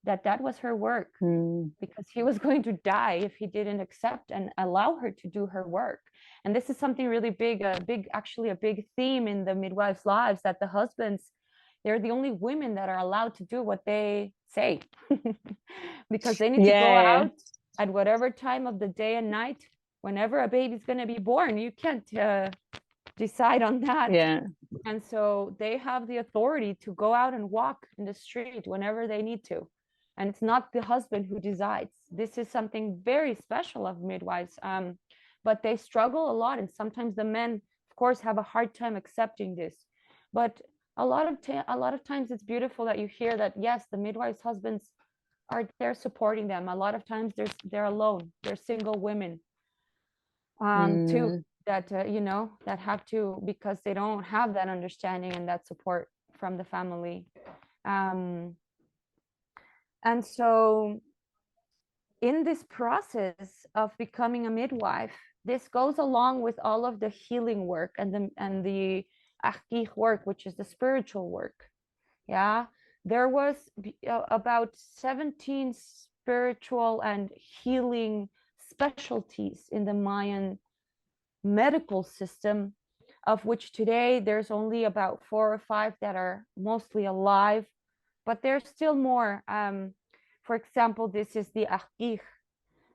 that was her work, because he was going to die if he didn't accept and allow her to do her work. And this is something really big, actually a big theme in the midwives' lives, that the husbands, they're the only women that are allowed to do what they say because they need to go out at whatever time of the day and night, whenever a baby's going to be born. You can't decide on that. And so they have the authority to go out and walk in the street whenever they need to. And it's not the husband who decides. This is something very special of midwives. But they struggle a lot. And sometimes the men, of course, have a hard time accepting this. But a lot of times it's beautiful that you hear that, yes, the midwives' husbands are there supporting them. A lot of times they're alone. They're single women too, that, you know, that have to, because they don't have that understanding and that support from the family. And so in this process of becoming a midwife, this goes along with all of the healing work and the ahkik work, which is the spiritual work. Yeah, there was about 17 spiritual and healing specialties in the Mayan medical system, of which today there's only about 4 or 5 that are mostly alive, but there's still more. For example, this is the ahkik,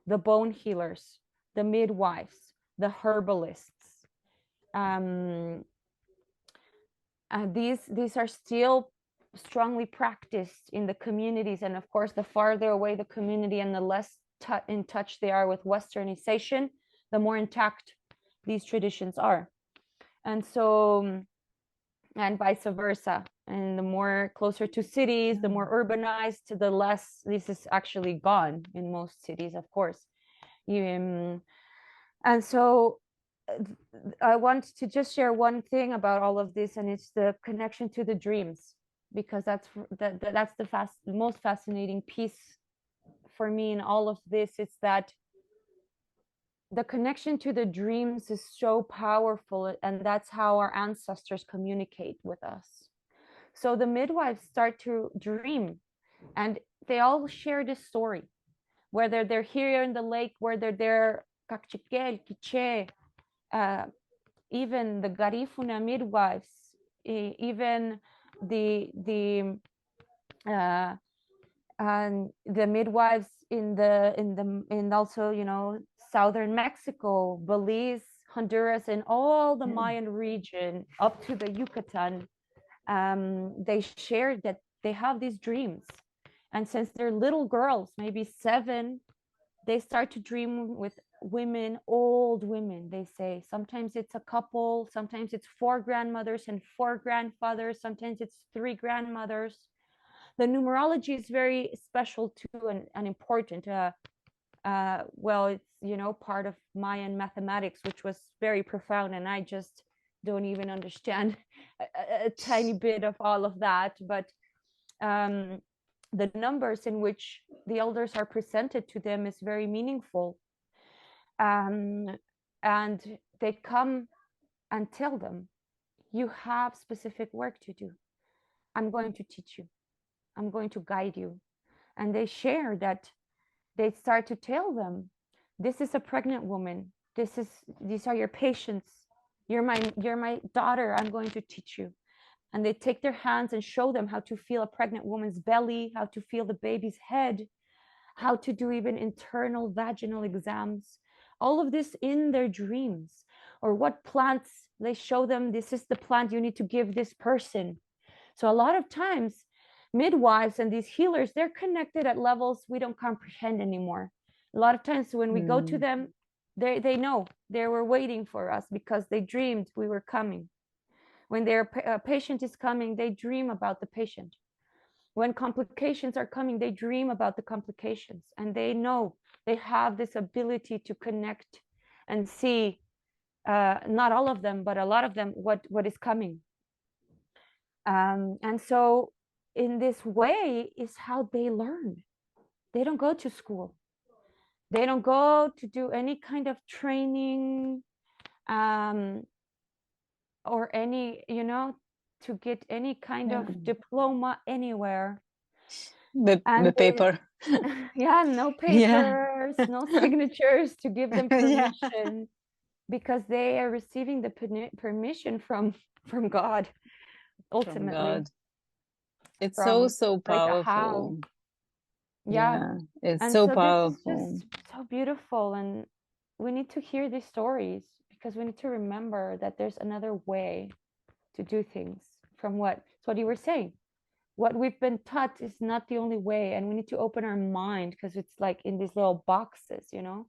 the bone healers, the midwives, the herbalists. These are still strongly practiced in the communities, and of course, the farther away the community and the less in touch they are with Westernization, the more intact these traditions are. And so, and vice versa. And the more closer to cities, the more urbanized, the less this is actually gone in most cities, of course. And so I want to just share one thing about all of this, and it's the connection to the dreams, because that's the most fascinating piece for me in all of this. It's that the connection to the dreams is so powerful, and that's how our ancestors communicate with us. So the midwives start to dream, and they all share this story, whether they're here in the lake, whether they're Kakchikel, Kiche, even the Garifuna midwives, even the and the midwives in also, you know, southern Mexico, Belize, Honduras, and all the Mayan region up to the Yucatan. They shared that they have these dreams, and since they're little girls, maybe 7, they start to dream with women, old women. They say sometimes it's a couple, sometimes it's 4 grandmothers and 4 grandfathers, sometimes it's 3 grandmothers. The numerology is very special too, and important. Well, it's, you know, part of Mayan mathematics, which was very profound, and I just don't even understand a tiny bit of all of that. But the numbers in which the elders are presented to them is very meaningful. And they come and tell them, you have specific work to do. I'm going to teach you. I'm going to guide you. And they share that they start to tell them, this is a pregnant woman. These are your patients. You're my daughter. I'm going to teach you. And they take their hands and show them how to feel a pregnant woman's belly, how to feel the baby's head, how to do even internal vaginal exams, all of this in their dreams. Or what plants, they show them, this is the plant you need to give this person. So a lot of times, midwives and these healers, they're connected at levels we don't comprehend anymore. A lot of times when we go to them, they know they were waiting for us because they dreamed we were coming. When their patient is coming, they dream about the patient. When complications are coming, they dream about the complications, and they know they have this ability to connect and see, not all of them, but a lot of them, what is coming. And so in this way is how they learn. They don't go to school. They don't go to do any kind of training, or any, you know, to get any kind of diploma anywhere. The paper. Yeah, no papers, no signatures to give them permission, because they are receiving the permission from God, ultimately. From God. It's From so like a how. powerful. Yeah. It's And so so this is powerful. just so beautiful, and we need to hear these stories, because we need to remember that there's another way to do things. From what, it's what you were saying, what we've been taught is not the only way, and we need to open our mind, because it's like in these little boxes, you know.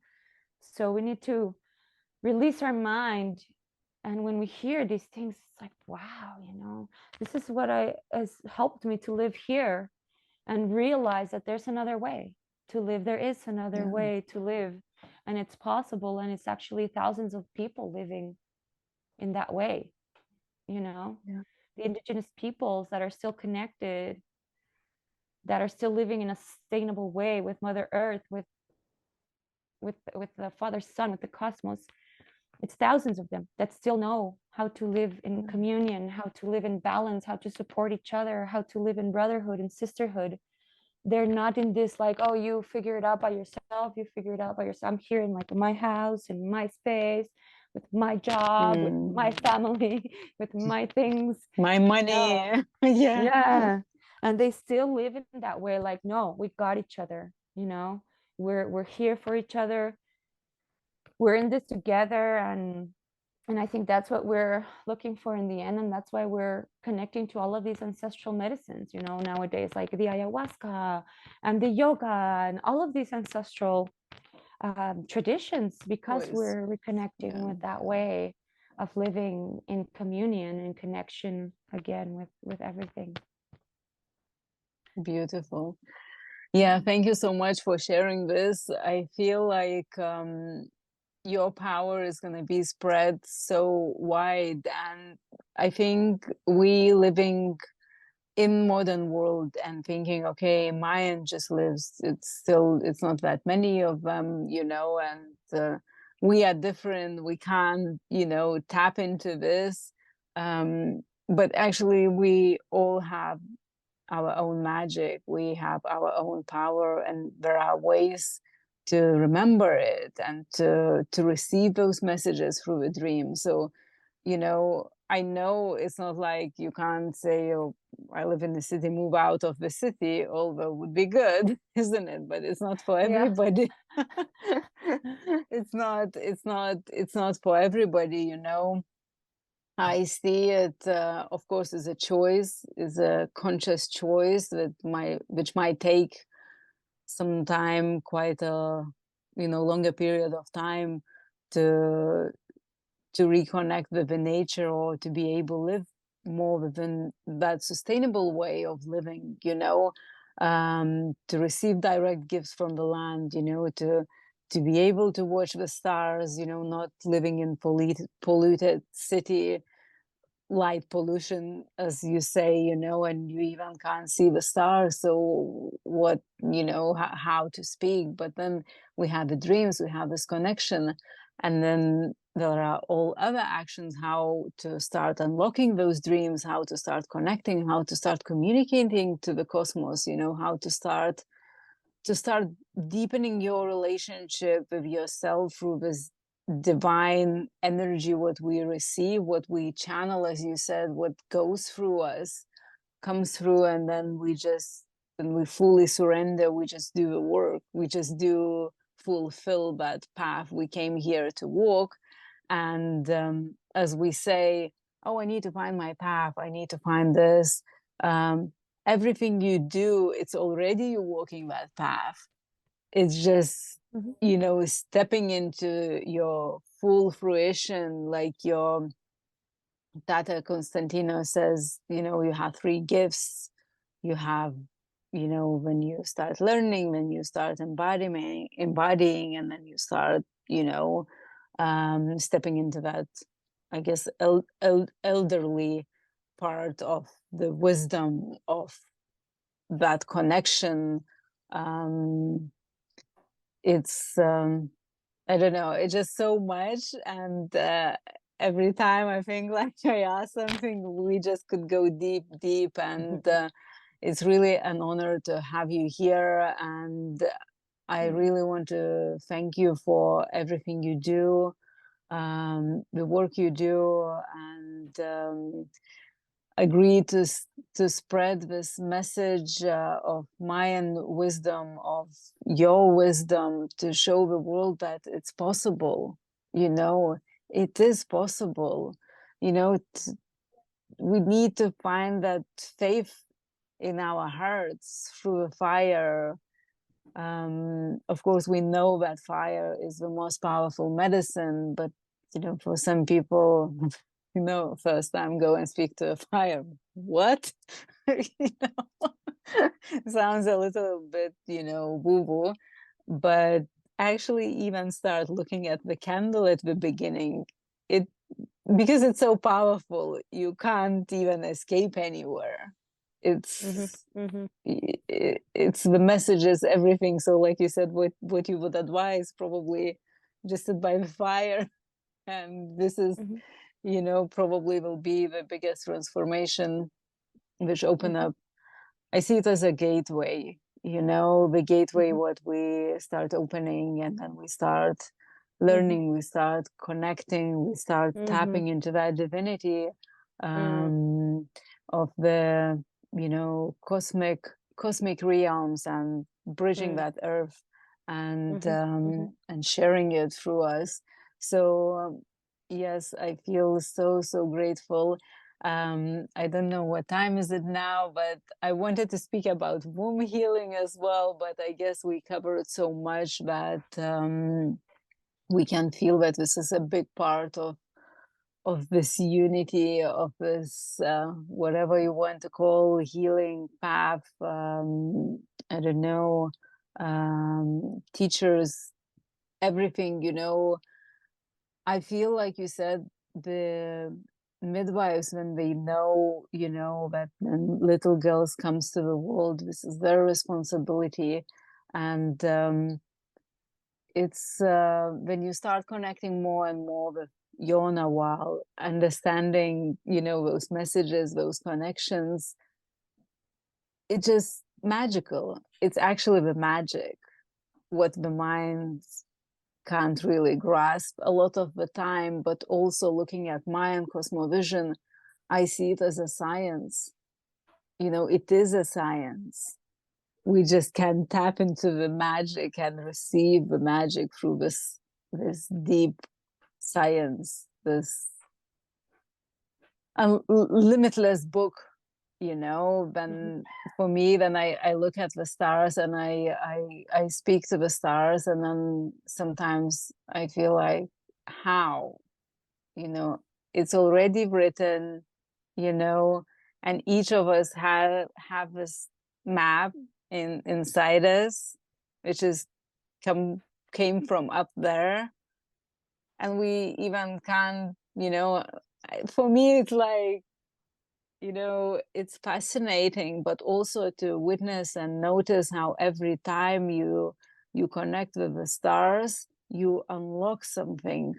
So we need to release our mind, and when we hear these things, it's like, wow, you know, this is what has helped me to live here and realize that there's another way to live. There is another way to live, and it's possible, and it's actually thousands of people living in that way, you know. The indigenous peoples that are still connected, that are still living in a sustainable way with Mother Earth, with the Father, Son, with the cosmos. It's thousands of them that still know how to live in communion, how to live in balance, how to support each other, how to live in brotherhood and sisterhood. They're not in this like, oh, you figure it out by yourself, you figure it out by yourself. I'm here in like my house, in my space, with my job, with my family, with my things, my money. Yeah. yeah. And they still live in that way, like, no, we got each other, we're here for each other, we're in this together. And I think that's what we're looking for in the end, and that's why we're connecting to all of these ancestral medicines, nowadays, like the ayahuasca and the yoga and all of these ancestral traditions, because we're reconnecting with that way of living in communion and connection again with everything. Beautiful. Yeah, thank you so much for sharing this. I feel like your power is going to be spread so wide, and I think we living in modern world and thinking, okay, Mayan just lives, it's not that many of them, and we are different, we can't tap into this, but actually we all have our own magic, we have our own power, and there are ways to remember it and to receive those messages through a dream. So I know it's not like you can't say, oh, I live in the city, move out of the city, although it would be good, isn't it? But it's not for everybody. It's not for everybody. I see it, of course, as a choice, is a conscious choice which might take some time, quite a longer period of time to reconnect with the nature, or to be able to live more within that sustainable way of living, to receive direct gifts from the land, to be able to watch the stars, not living in polluted city, light pollution, as you say, and you even can't see the stars. So what, how to speak? But then we have the dreams, we have this connection, and then there are all other actions, how to start unlocking those dreams, how to start connecting, how to start communicating to the cosmos, how to start deepening your relationship with yourself through this divine energy, what we receive, what we channel, as you said, what goes through us comes through, and then we fully surrender, we just do the work, we just do fulfill that path we came here to walk. And as we say, oh, I need to find my path, I need to find this, everything you do, it's already you walking that path. It's just stepping into your full fruition, like your Tata Constantino says, you have three gifts. You have, when you start learning, then you start embodying, and then you start, stepping into that, I guess, elderly part of the wisdom of that connection. It's I don't know, it's just so much, and every time I think like I ask something, we just could go deep, and it's really an honor to have you here, and I really want to thank you for everything you do, the work you do, and agree to spread this message of Mayan wisdom, of your wisdom, to show the world that it's possible. It is possible. We need to find that faith in our hearts through a fire. Of course, we know that fire is the most powerful medicine, but for some people, first time go and speak to a fire. What? Sounds a little bit, woo-woo, but actually even start looking at the candle at the beginning. Because it's so powerful, you can't even escape anywhere. it's Mm-hmm. it's the messages, everything. So like you said, what you would advise, probably just sit by the fire. And this is, Mm-hmm. probably will be the biggest transformation which open Mm-hmm. up. I see it as a gateway, the gateway Mm-hmm. what we start opening, and then we start Mm-hmm. learning, we start connecting, we start Mm-hmm. tapping into that divinity, Mm. um, of the, cosmic realms, and bridging Mm. that earth, and Mm-hmm. Mm-hmm. sharing it through us. So yes, I feel so, so grateful. I don't know what time is it now, but I wanted to speak about womb healing as well, but I guess we covered so much that we can feel that this is a big part of this unity, of this whatever you want to call healing path. I don't know, teachers, everything. I feel like you said, the midwives, when they know, that when little girls comes to the world, this is their responsibility. And it's when you start connecting more and more with Yona, while understanding, those messages, those connections, it's just magical. It's actually the magic, what the mind can't really grasp a lot of the time. But also looking at Mayan cosmovision, I see it as a science. It is a science. We just can tap into the magic and receive the magic through this deep science, this limitless book. Then for me, then I look at the stars, and I speak to the stars, and then sometimes I feel like, how, it's already written, you know and each of us have this map inside us, which is come came from up there. And we even can't, for me, it's like, it's fascinating, but also to witness and notice how every time you connect with the stars, you unlock something.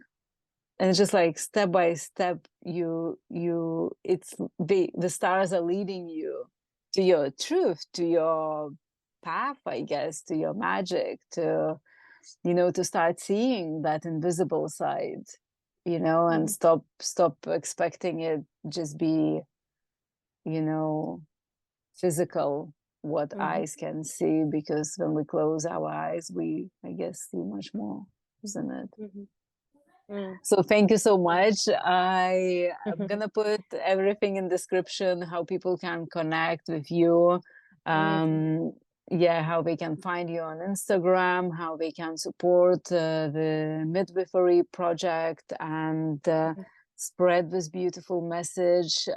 And it's just like step by step, it's the stars are leading you to your truth, to your path, I guess, to your magic, to start seeing that invisible side, and Mm-hmm. stop expecting it just be, you know physical, what Mm-hmm. eyes can see, because when we close our eyes, we, I guess, see much more, isn't it? Mm-hmm. Mm. So thank you so much. I am Mm-hmm. gonna put everything in description, how people can connect with you. Amazing. Um, yeah, how they can find you on Instagram, how they can support the Midwifery Project, and Mm-hmm. spread this beautiful message.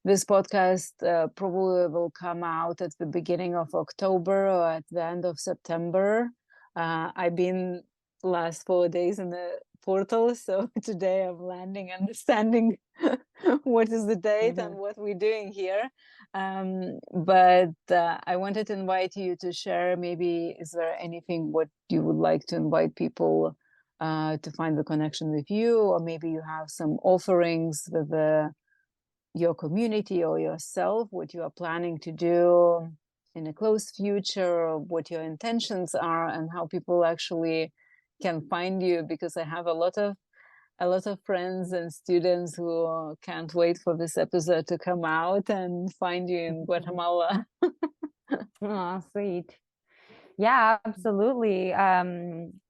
This podcast probably will come out at the beginning of October or at the end of September. I've been last 4 days in the portal, so today I'm landing, understanding what is the date Mm-hmm. and what we're doing here. But I wanted to invite you to share, maybe, is there anything what you would like to invite people to find the connection with you, or maybe you have some offerings with your community or yourself, what you are planning to do in a close future, what your intentions are, and how people actually can find you. Because I have a lot of friends and students who can't wait for this episode to come out and find you in Guatemala. Oh, sweet. Yeah, absolutely.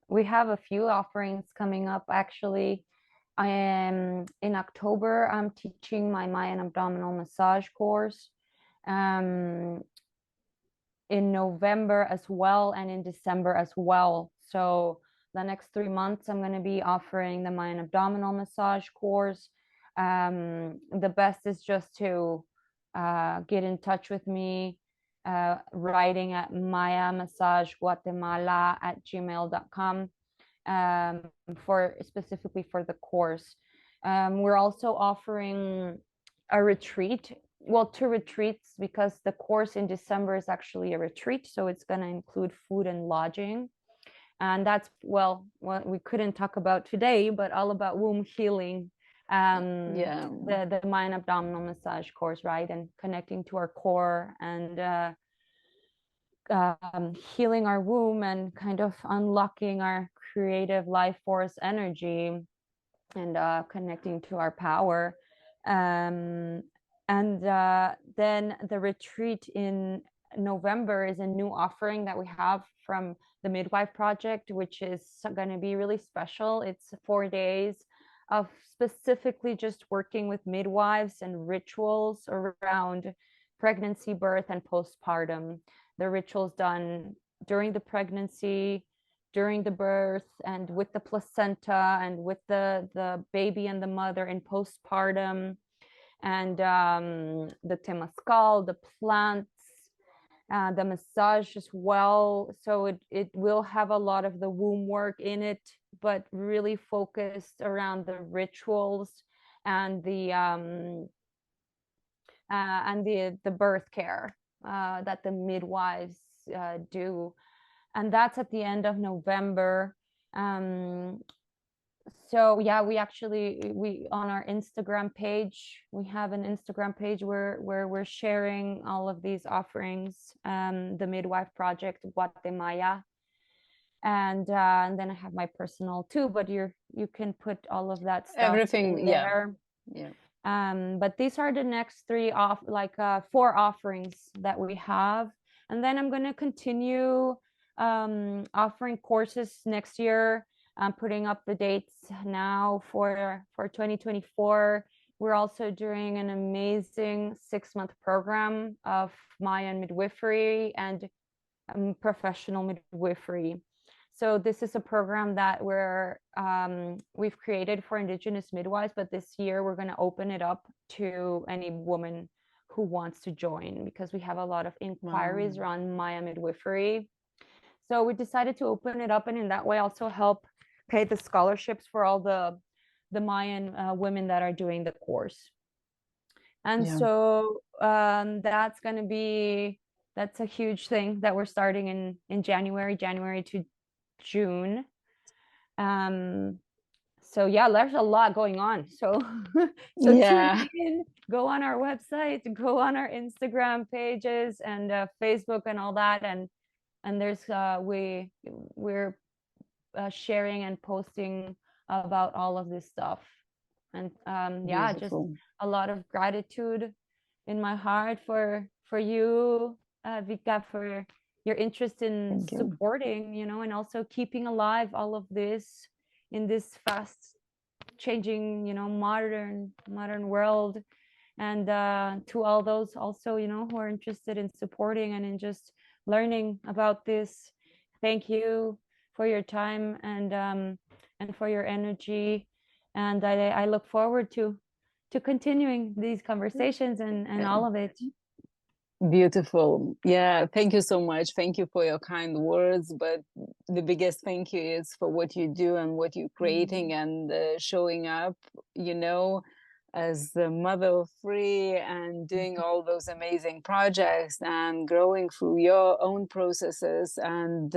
We have a few offerings coming up actually. I am in October, I'm teaching my Mayan abdominal massage course. Um, in November as well, and in December as well. So the next 3 months, I'm going to be offering the Mayan abdominal massage course. The best is just to get in touch with me, writing at mayamassagguatemala@gmail.com, specifically for the course. We're also offering a retreat well, 2 retreats, because the course in December is actually a retreat, so it's going to include food and lodging. And that's, well, what we couldn't talk about today, but all about womb healing, the Mayan Abdominal Massage course, right? And connecting to our core, and healing our womb, and kind of unlocking our creative life force energy, and connecting to our power. And then the retreat in November is a new offering that we have from the Midwife Project, which is going to be really special. It's 4 days of specifically just working with midwives and rituals around pregnancy, birth, and postpartum. The rituals done during the pregnancy, during the birth, and with the placenta, and with the baby and the mother in postpartum, and the temazcal, the plants, the massage as well. So it will have a lot of the womb work in it, but really focused around the rituals and the birth care that the midwives do. And that's at the end of November. So yeah, we on our Instagram page, we have an Instagram page where we're sharing all of these offerings, the Midwife Project Guatemala, and then I have my personal too, but you can put all of that stuff Everything in there. But these are the next 4 offerings that we have, and then I'm going to continue offering courses next year. I'm putting up the dates now for 2024. We're also doing an amazing 6-month program of Mayan midwifery and professional midwifery. So this is a program that we've created for indigenous midwives, but this year we're going to open it up to any woman who wants to join, because we have a lot of inquiries around Maya midwifery. So we decided to open it up, and in that way also help pay the scholarships for all the Mayan women that are doing the course. And so that's a huge thing that we're starting in January to June. So yeah, there's a lot going on. So tune in, go on our website, go on our Instagram pages and Facebook and all that, and there's we're sharing and posting about all of this stuff. And yeah, just a lot of gratitude in my heart for you, Vika, for your interest in supporting, and also keeping alive all of this in this fast changing, modern world. And to all those also, who are interested in supporting and in just learning about this, thank you for your time and for your energy. And I look forward to continuing these conversations and all of it. Beautiful. Yeah, thank you so much. Thank you for your kind words, but the biggest thank you is for what you do and what you're creating and showing up, as the mother of 3 and doing all those amazing projects and growing through your own processes and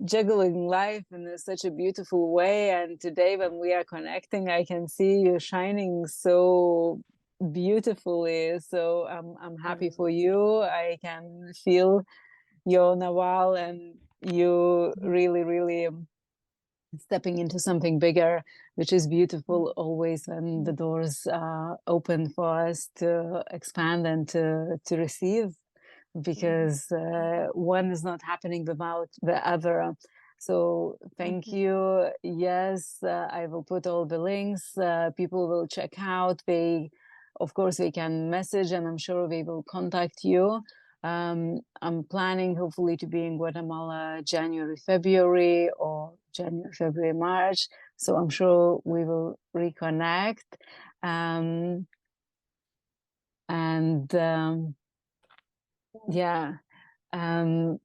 juggling life in such a beautiful way. And today when we are connecting, I can see you shining so beautifully. So I'm happy for you. I can feel your Nawal, and you really stepping into something bigger, which is beautiful always when the doors are open for us to expand and to receive, because one is not happening without the other. So thank you. Yes, I will put all the links. People will check out. Of course, they can message, and I'm sure they will contact you. I'm planning hopefully to be in Guatemala January, February, or January, February, March. So I'm sure we will reconnect. Yeah. And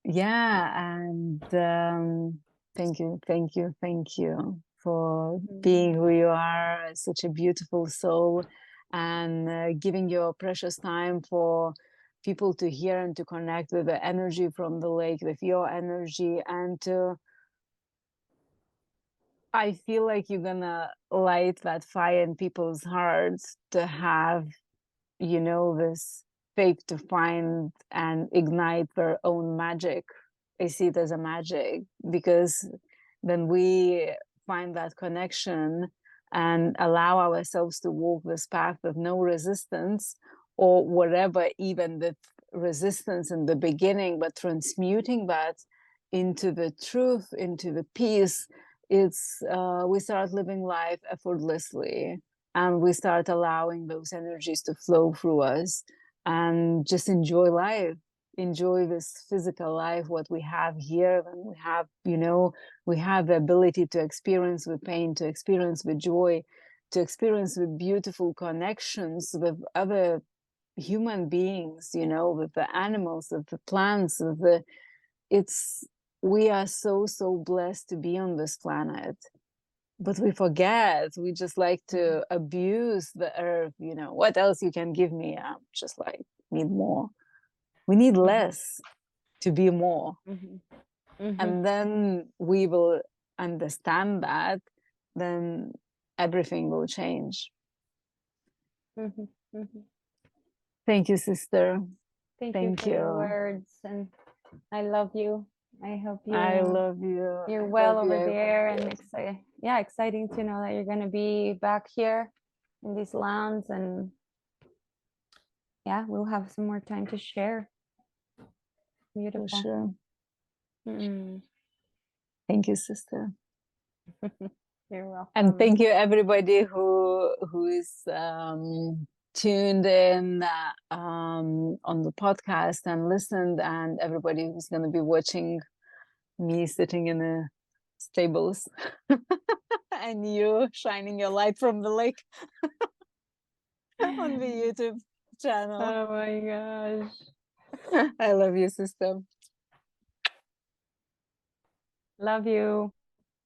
thank you for being who you are, such a beautiful soul. and giving your precious time for people to hear and to connect with the energy from the lake, with your energy, and to, I feel like you're gonna light that fire in people's hearts to have, you know, this faith to find and ignite their own magic. I see it as a magic, because then we find that connection and allow ourselves to walk this path with no resistance, or whatever, even the resistance in the beginning, but transmuting that into the truth, into the peace. It's we start living life effortlessly, and we start allowing those energies to flow through us, and just enjoy life, enjoy this physical life, what we have here. And we have, you know, we have the ability to experience with pain, to experience with joy, to experience with beautiful connections with other human beings, you know, with the animals, with the plants, with the, it's, we are so, so blessed to be on this planet. But we forget, we just like to abuse the earth, you know, what else you can give me? I'm just like, need more. We need less to be more. And then we will understand that, then everything will change. Thank you, sister. Thank you Thank for your you. words, and I love you. I hope I love you. you're I well love over you. there, and exciting to know that you're going to be back here in these lands, and yeah, we'll have some more time to share. Beautiful. For sure. Thank you, sister. You're welcome. And thank you everybody who is tuned in on the podcast and listened, and everybody who's going to be watching me sitting in the stables and you shining your light from the lake on the YouTube channel. Oh my gosh. I love you, sister. Love you.